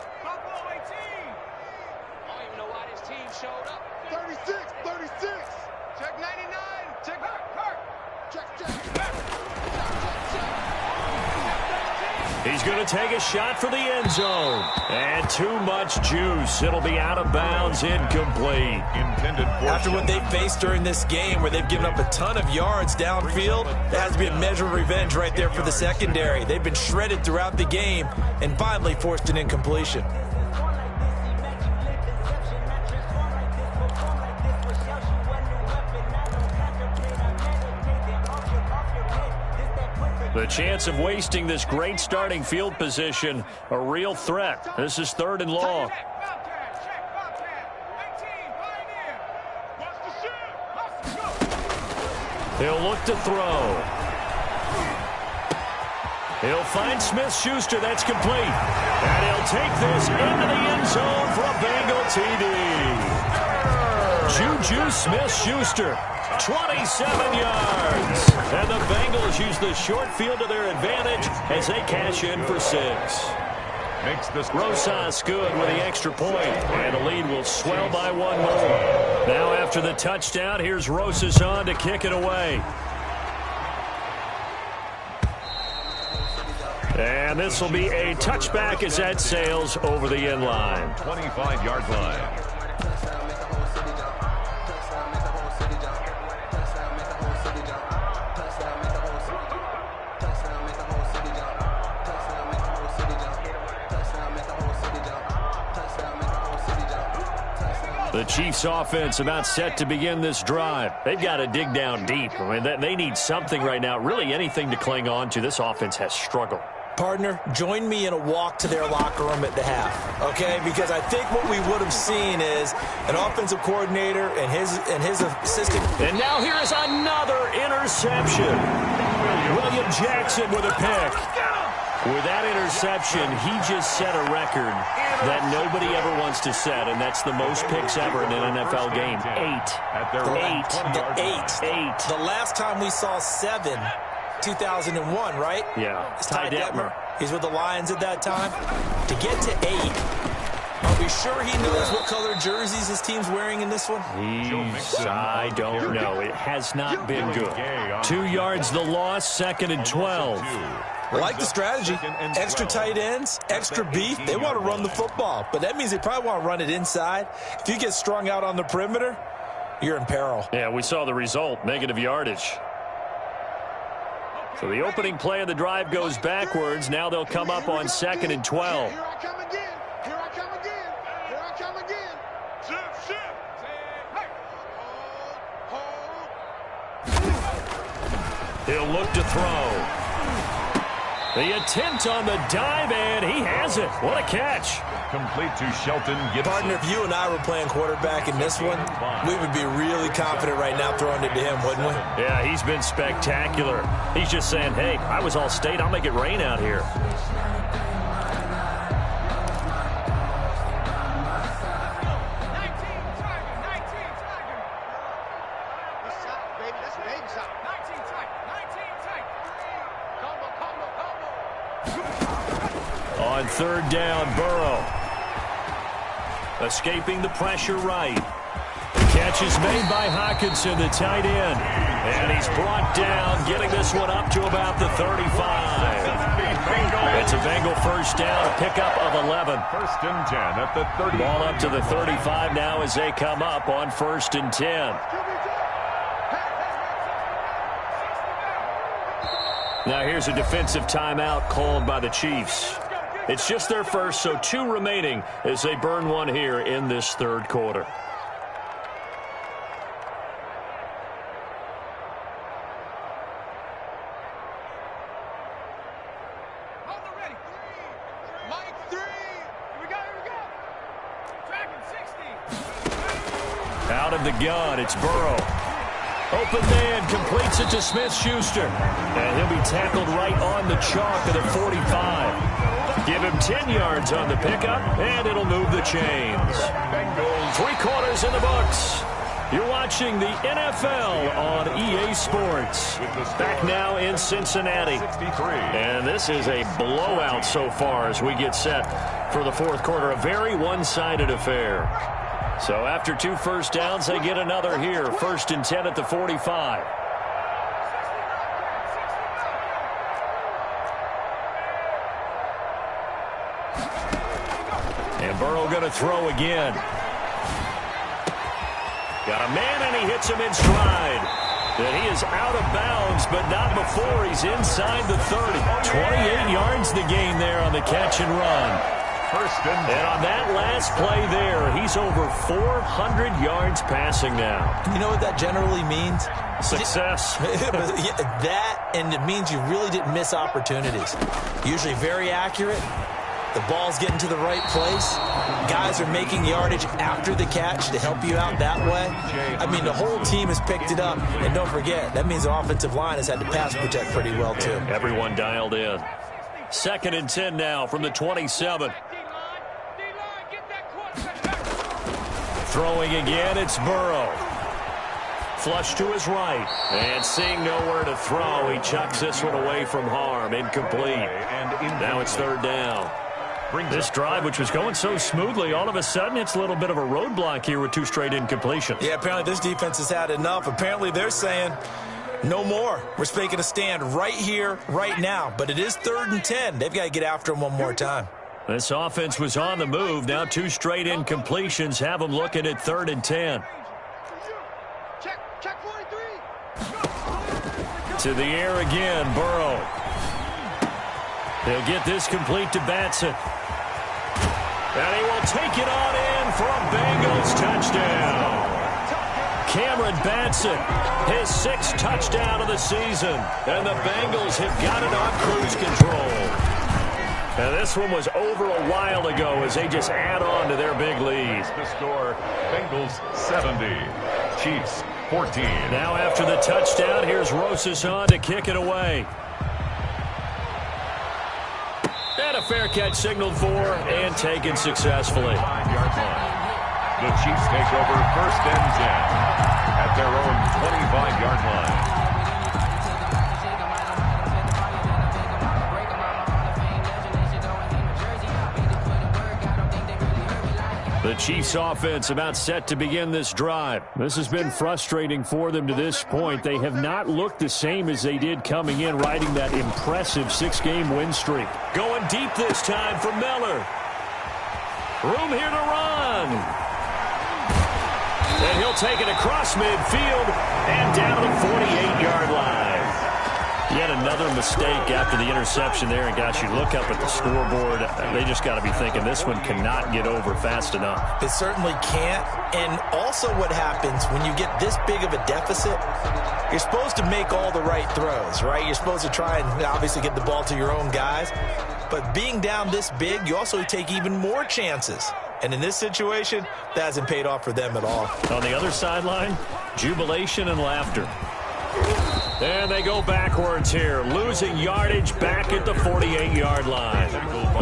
He's He's going to take a shot for the end zone. And too much juice. It'll be out of bounds, incomplete. After what they faced during this game where they've given up a ton of yards downfield, there has to be a measure of revenge right there for the secondary. They've been shredded throughout the game and finally forced an incompletion. The chance of wasting this great starting field position, a real threat. This is 3rd and long. He'll look to throw. He'll find Smith-Schuster. That's complete. And he'll take this into the end zone for a Bengal TD. Juju Smith-Schuster. 27 yards. And the Bengals use the short field to their advantage as they cash in for 6. Rosas good with the extra point, and the lead will swell by 1 more. Now after the touchdown, here's Rosas on to kick it away. And this will be a touchback as that sails over the end line. 25-yard line. The Chiefs offense about set to begin this drive. They've got to dig down deep. I mean, they need something right now, really anything to cling on to. This offense has struggled. Partner, join me in a walk to their locker room at the half, okay? Because I think what we would have seen is an offensive coordinator and his assistant. And now here is another interception. William Jackson with a pick. With that interception, he just set a record that nobody ever wants to set, and that's the most picks ever in an NFL game. 8. The last time we saw 7, 2001, right? Yeah. It's Ty Detmer. He's with the Lions at that time. To get to 8, are we sure he knows what color jerseys his team's wearing in this one? I don't know. It has not been good. 2 yards the loss, 2nd and 12. I like the strategy. Extra tight ends, extra beef. They want to run the football, but that means they probably want to run it inside. If you get strung out on the perimeter, you're in peril. Yeah, we saw the result, negative yardage. So the opening play of the drive goes backwards. Now they'll come up on 2nd and 12. Here I come again. Here I come again. Here I come again. Shift. Hey. He'll look to throw. The attempt on the dive, and he has it. What a catch. Complete to Shelton Gibson. Partner, if you and I were playing quarterback in this one, we would be really confident right now throwing it to him, wouldn't we? Yeah, he's been spectacular. He's just saying, hey, I was all state. I'll make it rain out here. On 3rd down, Burrow. Escaping the pressure right. The catch is made by Hockenson, the tight end. And he's brought down, getting this one up to about the 35. It's a Bengal first down, a pickup of 11. 1st and 10 at the 30. Ball up to the 35 now as they come up on 1st and 10. Now here's a defensive timeout called by the Chiefs. It's just their first, so 2 remaining as they burn one here in this 3rd quarter. Out of the gun, it's Burrow. Open man, completes it to Smith-Schuster. And he'll be tackled right on the chalk at the 45. Give him 10 yards on the pickup, and it'll move the chains. 3 quarters in the books. You're watching the NFL on EA Sports. Back now in Cincinnati. And this is a blowout so far as we get set for the 4th quarter. A very one-sided affair. So after 2 first downs, they get another here. 1st and 10 at the 45. Burrow going to throw again. Got a man, and he hits him in stride. And he is out of bounds, but not before he's inside the 30. 28 yards the gain there on the catch and run. And on that last play there, he's over 400 yards passing now. You know what that generally means? Success. That, and it means you really didn't miss opportunities. Usually very accurate. The ball's getting to the right place. Guys are making yardage after the catch to help you out that way. I mean, the whole team has picked it up. And don't forget, that means the offensive line has had to pass protect pretty well, too. Everyone dialed in. 2nd and 10 now from the 27. Throwing again, it's Burrow. Flush to his right. And seeing nowhere to throw, he chucks this one away from harm. Incomplete. Now it's 3rd down. This drive, which was going so smoothly, all of a sudden it's a little bit of a roadblock here with 2 straight incompletions. Yeah, apparently this defense has had enough. Apparently they're saying, no more. We're making a stand right here, right now. But it is 3rd and 10. They've got to get after him one more time. This offense was on the move. Now 2 straight incompletions have them looking at 3rd and 10. Check 43. To the air again, Burrow. He'll get this complete to Batson. And he will take it on in for a Bengals touchdown. Cameron Batson, his 6th touchdown of the season. And the Bengals have got it on cruise control. And this one was over a while ago as they just add on to their big lead. The score, Bengals 70, Chiefs 14. Now after the touchdown, here's Rosas on to kick it away. And a fair catch signaled for and taken successfully. 5-yard line. The Chiefs take over 1st and 10 at their own 25-yard line. The Chiefs offense about set to begin this drive. This has been frustrating for them to this point. They have not looked the same as they did coming in, riding that impressive 6-game win streak. Going deep this time for Miller. Room here to run. And he'll take it across midfield and down to the 48-yard line. Yet another mistake after the interception there. And, gosh, you look up at the scoreboard, they just got to be thinking this one cannot get over fast enough. It certainly can't. And also what happens when you get this big of a deficit, you're supposed to make all the right throws, right? You're supposed to try and obviously get the ball to your own guys. But being down this big, you also take even more chances. And in this situation, that hasn't paid off for them at all. On the other sideline, jubilation and laughter. And they go backwards here, losing yardage back at the 48-yard line.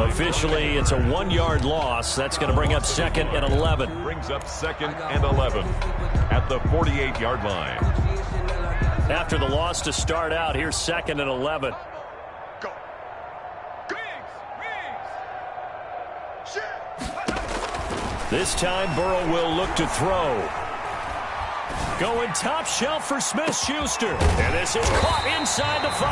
Officially, it's a 1-yard loss. That's going to bring up 2nd and 11. Brings up 2nd and 11 at the 48-yard line. After the loss to start out, here's 2nd and 11. Go. This time, Burrow will look to throw. Going top shelf for Smith-Schuster. And this is caught inside the 5.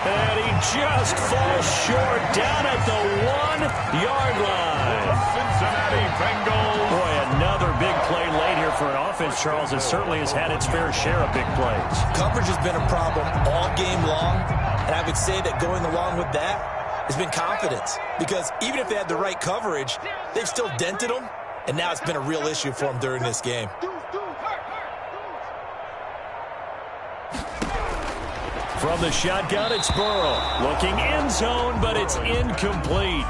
And he just falls short down at the 1-yard line. Cincinnati Bengals. Boy, another big play late here for an offense, Charles. It certainly has had its fair share of big plays. Coverage has been a problem all game long. And I would say that going along with that has been confidence. Because even if they had the right coverage, they've still dented them. And now it's been a real issue for them during this game. From the shotgun, it's Burrow. Looking end zone, but it's incomplete.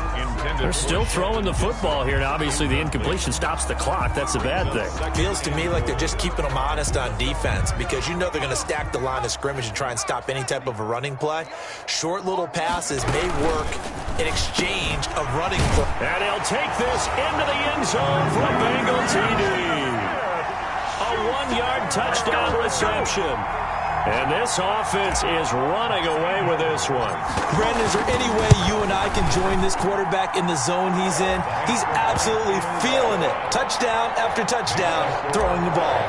They're still throwing the football here. Now, obviously, the incompletion stops the clock. That's a bad thing. Feels to me like they're just keeping them honest on defense because you know they're going to stack the line of scrimmage and try and stop any type of a running play. Short little passes may work in exchange of running play. And he'll take this into the end zone for a Bengal TD. A 1-yard touchdown reception. And this offense is running away with this one. Brandon, is there any way you and I can join this quarterback in the zone he's in? He's absolutely feeling it. Touchdown after touchdown, throwing the ball.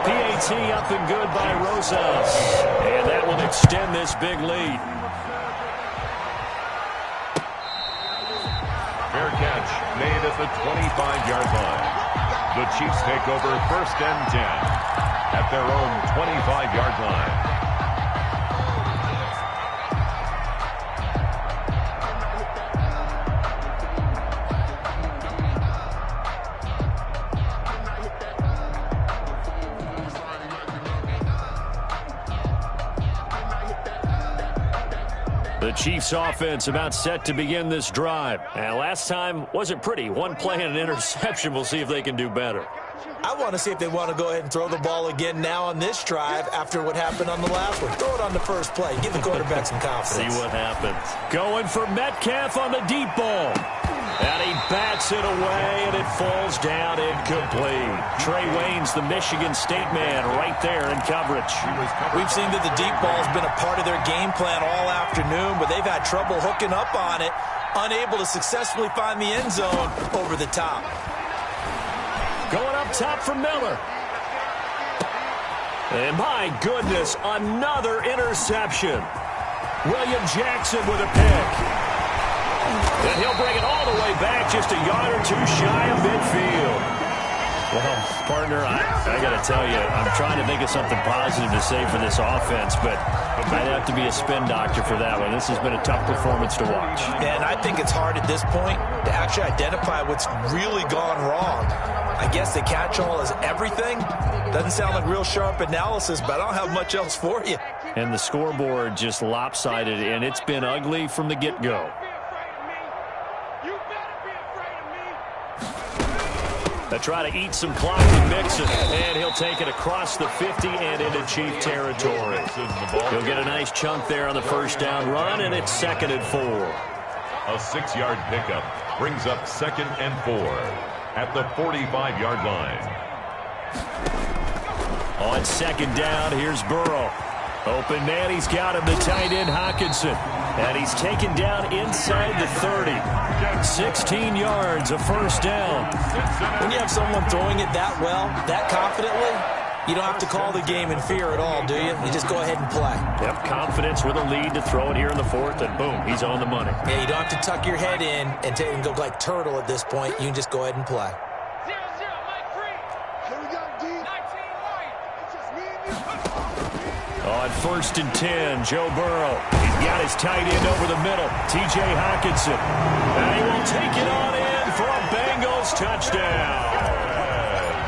PAT up and good by Rosas. And that will extend this big lead. Fair catch made at the 25-yard line. The Chiefs take over 1st and 10 at their own 25-yard line. The Chiefs offense about set to begin this drive. And last time wasn't pretty. One play and an interception. We'll see if they can do better. I want to see if they want to go ahead and throw the ball again now on this drive after what happened on the last one. Throw it on the first play. Give the quarterback some confidence. See what happens. Going for Metcalf on the deep ball. And he bats it away, and it falls down incomplete. Trey Waynes, the Michigan State man, right there in coverage. We've seen that the deep ball's been a part of their game plan all afternoon, but they've had trouble hooking up on it, unable to successfully find the end zone over the top. Going up top for Miller. And my goodness, another interception. William Jackson with a pick. And he'll bring it all the way back, just a yard or two shy of midfield. Well, partner, I got to tell you, I'm trying to think of something positive to say for this offense, but I'd have to be a spin doctor for that one. This has been a tough performance to watch. And I think it's hard at this point to actually identify what's really gone wrong. I guess the catch-all is everything. Doesn't sound like real sharp analysis, but I don't have much else for you. And the scoreboard just lopsided, and it's been ugly from the get-go. They try to eat some clock with Mixon, and he'll take it across the 50 and into Chief territory. He'll get a nice chunk there on the first down run, and it's 2nd and 4. A 6-yard pickup brings up 2nd and 4 at the 45-yard line. On 2nd down, here's Burrow. Open man, he's got him, the tight end Hockenson. And he's taken down inside the 30. 16 yards, a first down. When you have someone throwing it that well, that confidently, you don't have to call the game in fear at all, do you? You just go ahead and play. Yep, confidence with a lead to throw it here in the 4th, and boom, he's on the money. Yeah, you don't have to tuck your head in and go like turtle at this point. You can just go ahead and play. On 1st and 10, Joe Burrow. He's got his tight end over the middle, T.J. Hockenson. And he will take it on in for a Bengals touchdown.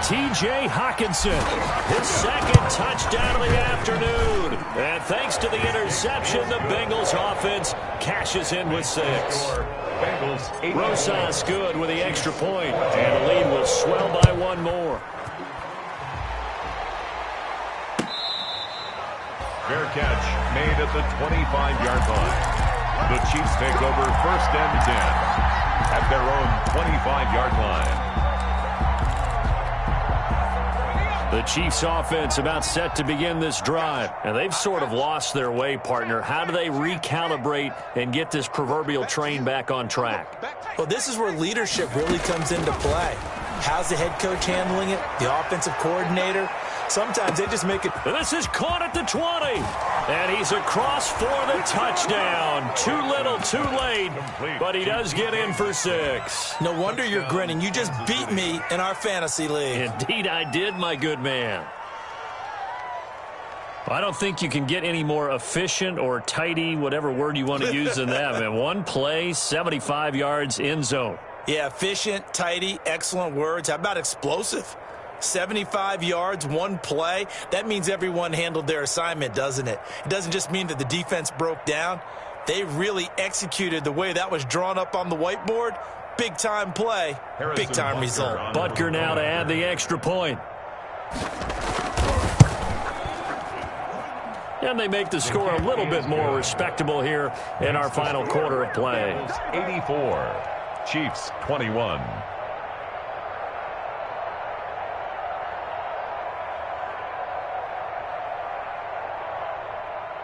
T.J. Hockenson, his 2nd touchdown of the afternoon. And thanks to the interception, the Bengals offense cashes in with 6. Rosas good with the extra point, and the lead will swell by 1 more. Fair catch made at the 25-yard line. The Chiefs take over 1st and 10 at their own 25-yard line. The Chiefs offense about set to begin this drive. And they've sort of lost their way, partner. How do they recalibrate and get this proverbial train back on track? Well, this is where leadership really comes into play. How's the head coach handling it? The offensive coordinator? Sometimes they just make it. This is caught at the 20. And he's across for the touchdown. Too little, too late. But he does get in for 6. No wonder you're grinning. You just beat me in our fantasy league. Indeed I did, my good man. I don't think you can get any more efficient or tidy, whatever word you want to use in that. Man, 1 play, 75 yards, end zone. Yeah, efficient, tidy, excellent words. How about explosive? 75 yards, 1 play. That means everyone handled their assignment, doesn't it? It doesn't just mean that the defense broke down. They really executed the way that was drawn up on the whiteboard. Big-time play, big-time result. Butker now to add the extra point. And they make the score a little bit more respectable here in our final quarter of play. 84, Chiefs 21.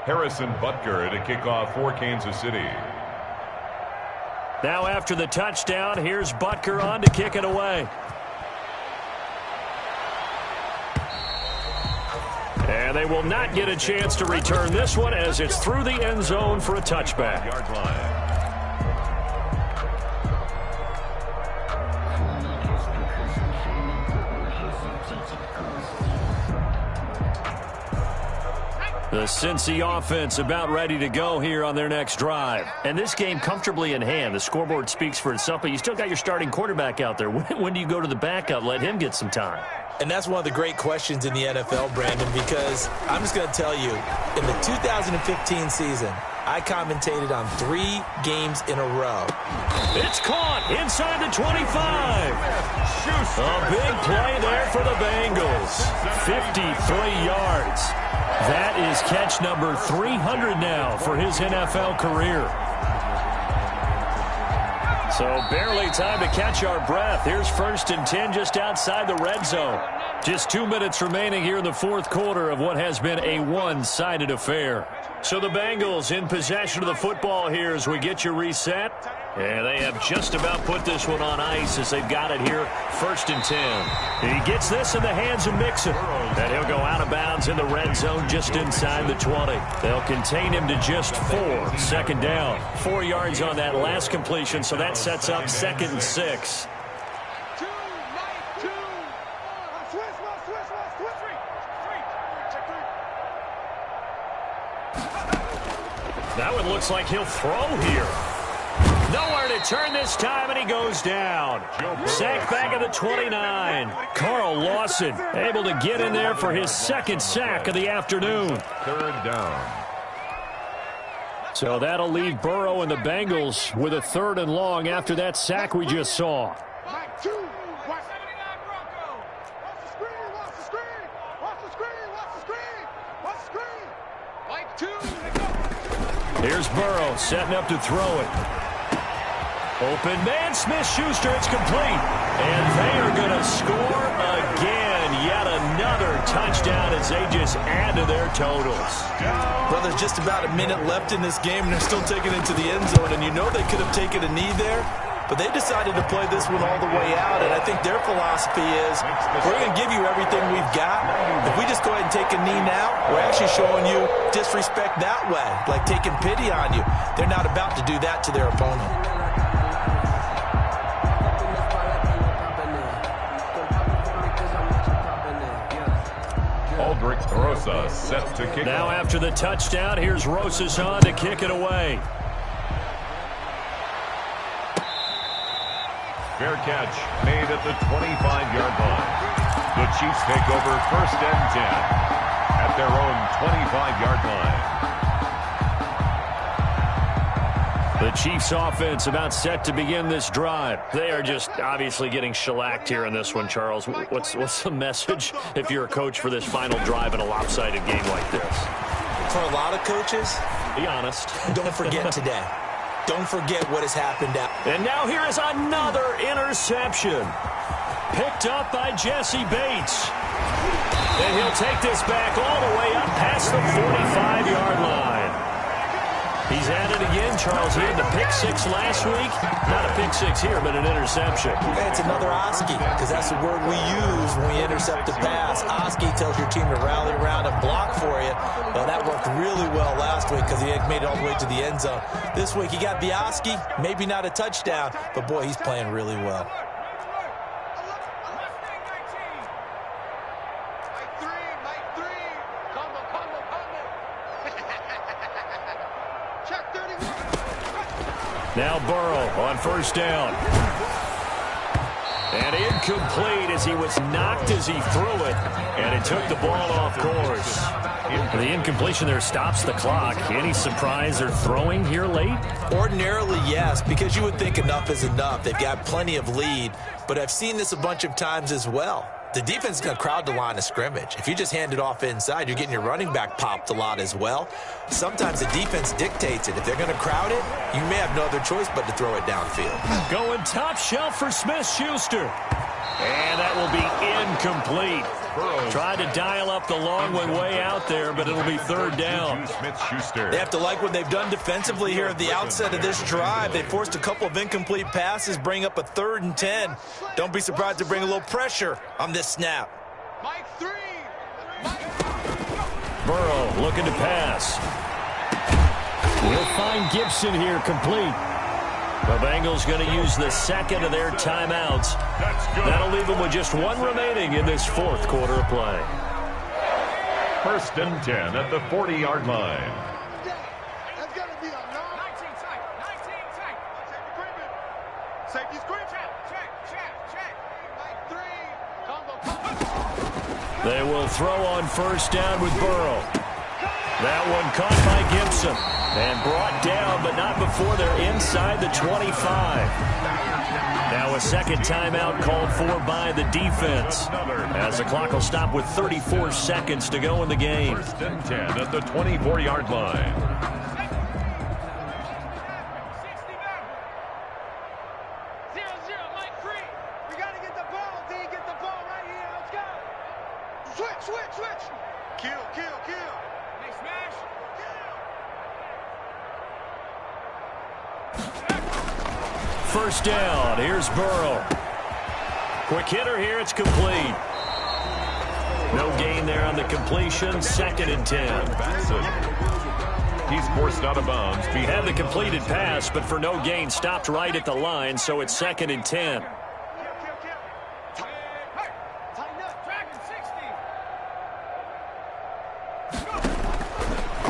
Harrison Butker to kick off for Kansas City. Now after the touchdown, here's Butker on to kick it away. And they will not get a chance to return this one as it's through the end zone for a touchback. The Cincy offense about ready to go here on their next drive. And this game comfortably in hand. The scoreboard speaks for itself, but you still got your starting quarterback out there. When do you go to the backup? Let him get some time. And that's one of the great questions in the NFL, Brandon, because I'm just going to tell you, in the 2015 season, I commentated on 3 games in a row. It's caught inside the 25. A big play there for the Bengals. 53 yards. That is catch number 300 now for his NFL career. So barely time to catch our breath. Here's 1st and 10 just outside the red zone. Just 2 minutes remaining here in the fourth quarter of what has been a one-sided affair. So the Bengals in possession of the football here as we get you reset. And they have just about put this one on ice as they've got it here, 1st and 10. He gets this in the hands of Mixon. And he'll go out of bounds in the red zone just inside the 20. They'll contain him to just 4. 2nd down. 4 yards on that last completion, so that sets up 2nd and 6. That one looks like he'll throw here. Nowhere to turn this time, and he goes down. Sacked back at the 29. Carl Lawson able to get in there for his 2nd sack of the afternoon. 3rd down. So that'll leave Burrow and the Bengals with a 3rd and long after that sack we just saw. Here's Burrow setting up to throw it. Open man, Smith-Schuster, it's complete. And they are going to score again. Yet another touchdown as they just add to their totals. Well, there's just about a minute left in this game, and they're still taking it to the end zone. And you know they could have taken a knee there, but they decided to play this one all the way out. And I think their philosophy is, we're going to give you everything we've got. If we just go ahead and take a knee now, we're actually showing you disrespect that way, like taking pity on you. They're not about to do that to their opponent. Aldrich Rosas set to kick. Now after the touchdown, here's Rosas on to kick it away. Fair catch made at the 25-yard line. The Chiefs take over 1st and 10 at their own 25-yard line. The Chiefs offense about set to begin this drive. They are just obviously getting shellacked here in this one, Charles. What's the message if you're a coach for this final drive in a lopsided game like this? For a lot of coaches, be honest. Don't forget today. Don't forget what has happened out. And now here is another interception. Picked up by Jesse Bates. And he'll take this back all the way up past the 45-yard line. He's at it again, Charles. He had the pick 6 last week. Not a pick 6 here, but an interception. It's another Oski, because that's the word we use when we intercept a pass. Oski tells your team to rally around and block for you. Well, that worked really well last week because he had made it all the way to the end zone. This week he got the Oski, maybe not a touchdown, but boy, he's playing really well. Now Burrow on 1st down. And incomplete as he was knocked as he threw it. And it took the ball off course. The incompletion there stops the clock. Any surprise they're throwing here late? Ordinarily, yes, because you would think enough is enough. They've got plenty of lead. But I've seen this a bunch of times as well. The defense is going to crowd the line of scrimmage. If you just hand it off inside, you're getting your running back popped a lot as well. Sometimes the defense dictates it. If they're going to crowd it, you may have no other choice but to throw it downfield. Going top shelf for Smith-Schuster. And that will be incomplete. Tried to dial up the long one way out there, but it'll be 3rd down. They have to like what they've done defensively here at the outset of this drive. They forced a couple of incomplete passes, bring up a 3rd and 10. Don't be surprised to bring a little pressure on this snap. Burrow looking to pass. We'll find Gibson here complete. The Bengals going to use the 2nd of their timeouts. That'll leave them with just 1 remaining in this 4th quarter of play. First and 10 at the 40-yard line. That's got to be a 19 tight. 19 tight. Safety screen. Check. Like 3. They will throw on first down with Burrow. That one caught by Gibson and brought down, but not before they're inside the 25. Now a second timeout called for by the defense, as the clock will stop with 34 seconds to go in the game. First and 10 at the 24-yard line. 0-0, Mike Free. We got to get the ball, D. Get the ball right here. Let's go. Switch. Kill. Hey, smash. First down. Here's Burrow. Quick hitter here. It's complete. No gain there on the completion. Second and 10. He's forced out of bounds. He had the completed pass, but for no gain, stopped right at the line, so it's second and 10.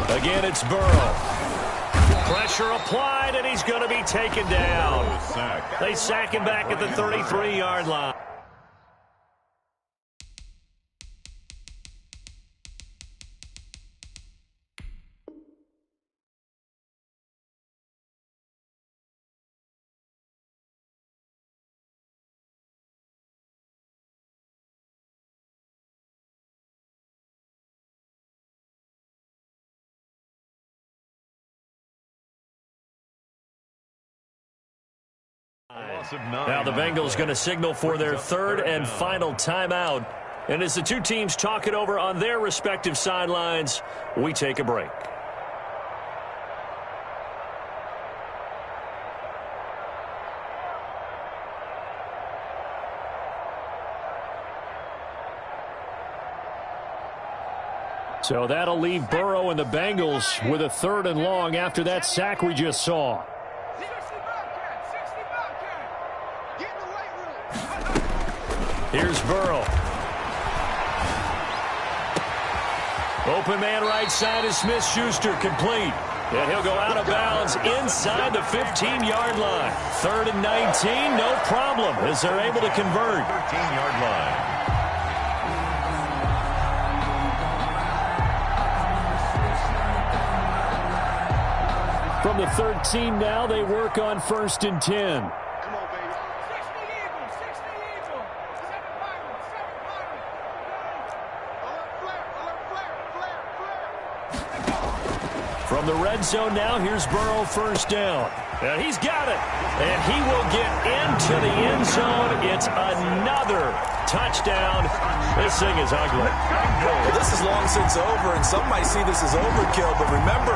Again, it's Burrow. Pressure applied, and he's going to be taken down. They sack him back at the 33-yard line. Now the Bengals going to signal for their third and final timeout. And as the two teams talk it over on their respective sidelines, we take a break. So that'll leave Burrow and the Bengals with a third and long after that sack we just saw. Here's Burrow. Open man right side is Smith-Schuster, complete. And he'll go out of bounds inside the 15-yard line. Third and 19, no problem, as they're able to convert. 13-yard line. From the 13 now, they work on first and 10. From the red zone now, here's Burrow, first down. And he's got it. And he will get into the end zone. It's another touchdown. This thing is ugly. Well, this is long since over, and some might see this as overkill. But remember,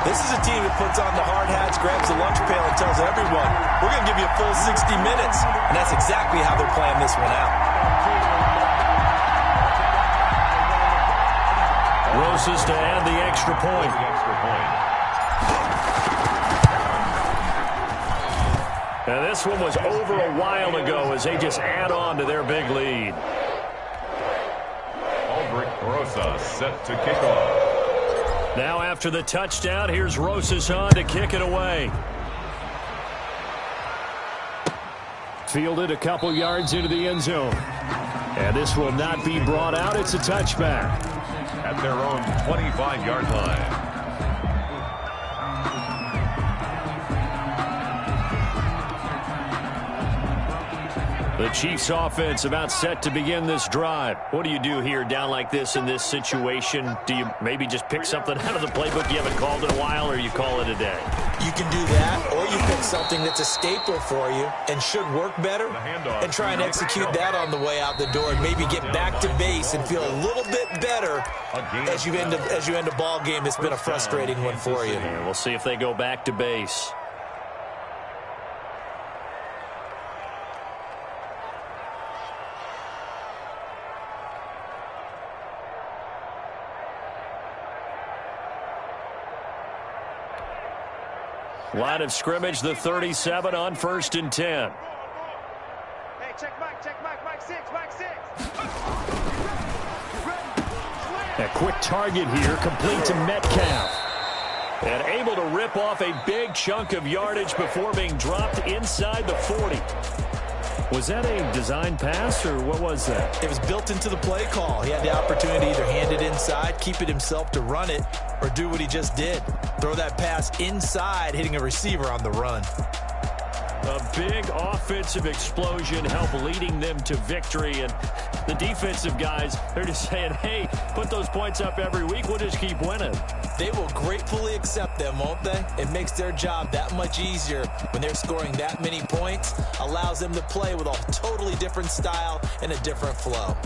this is a team that puts on the hard hats, grabs the lunch pail, and tells everyone, we're going to give you a full 60 minutes. And that's exactly how they're playing this one out. Rosas to add the extra point. And this one was over a while ago as they just add on to their big lead. Aldrich Rosas set to kick off. Now after the touchdown, here's Rosas on to kick it away. Fielded a couple yards into the end zone. And this will not be brought out. It's a touchback. At their own 25-yard line. The Chiefs offense about set to begin this drive. What do you do here down like this in this situation? Do you maybe just pick something out of the playbook you haven't called in a while, or you call it a day? You can do that, or you pick something that's a staple for you and should work better and try and execute that on the way out the door and maybe get back to base and feel a little bit better as you end a ball game that's been a frustrating one for you. Yeah, we'll see if they go back to base. Line of scrimmage, the 37 on first and 10. Hey, check Mike 6, Mike 6. A quick target here, complete to Metcalf. And able to rip off a big chunk of yardage before being dropped inside the 40. Was that a design pass, or what was that? It was built into the play call. He had the opportunity to either hand it inside, keep it himself to run it, or do what he just did. Throw that pass inside, hitting a receiver on the run. A big offensive explosion helped leading them to victory. And the defensive guys, they're just saying, hey, put those points up every week. We'll just keep winning. They will gratefully accept them, won't they? It makes their job that much easier when they're scoring that many points. Allows them to play with a totally different style and a different flow.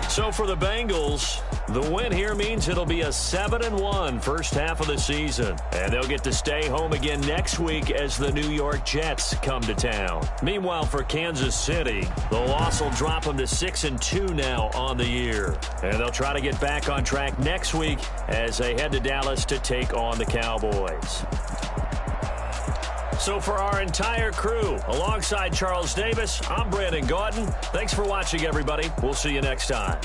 So for the Bengals, the win here means it'll be a 7-1 first half of the season. And they'll get to stay home again next week as the New York Jets come to town. Meanwhile, for Kansas City, the loss will drop them to 6-2 now on the year. And they'll try to get back on track next week as they head to Dallas to take on the Cowboys. So for our entire crew, alongside Charles Davis, I'm Brandon Gaudin. Thanks for watching, everybody. We'll see you next time.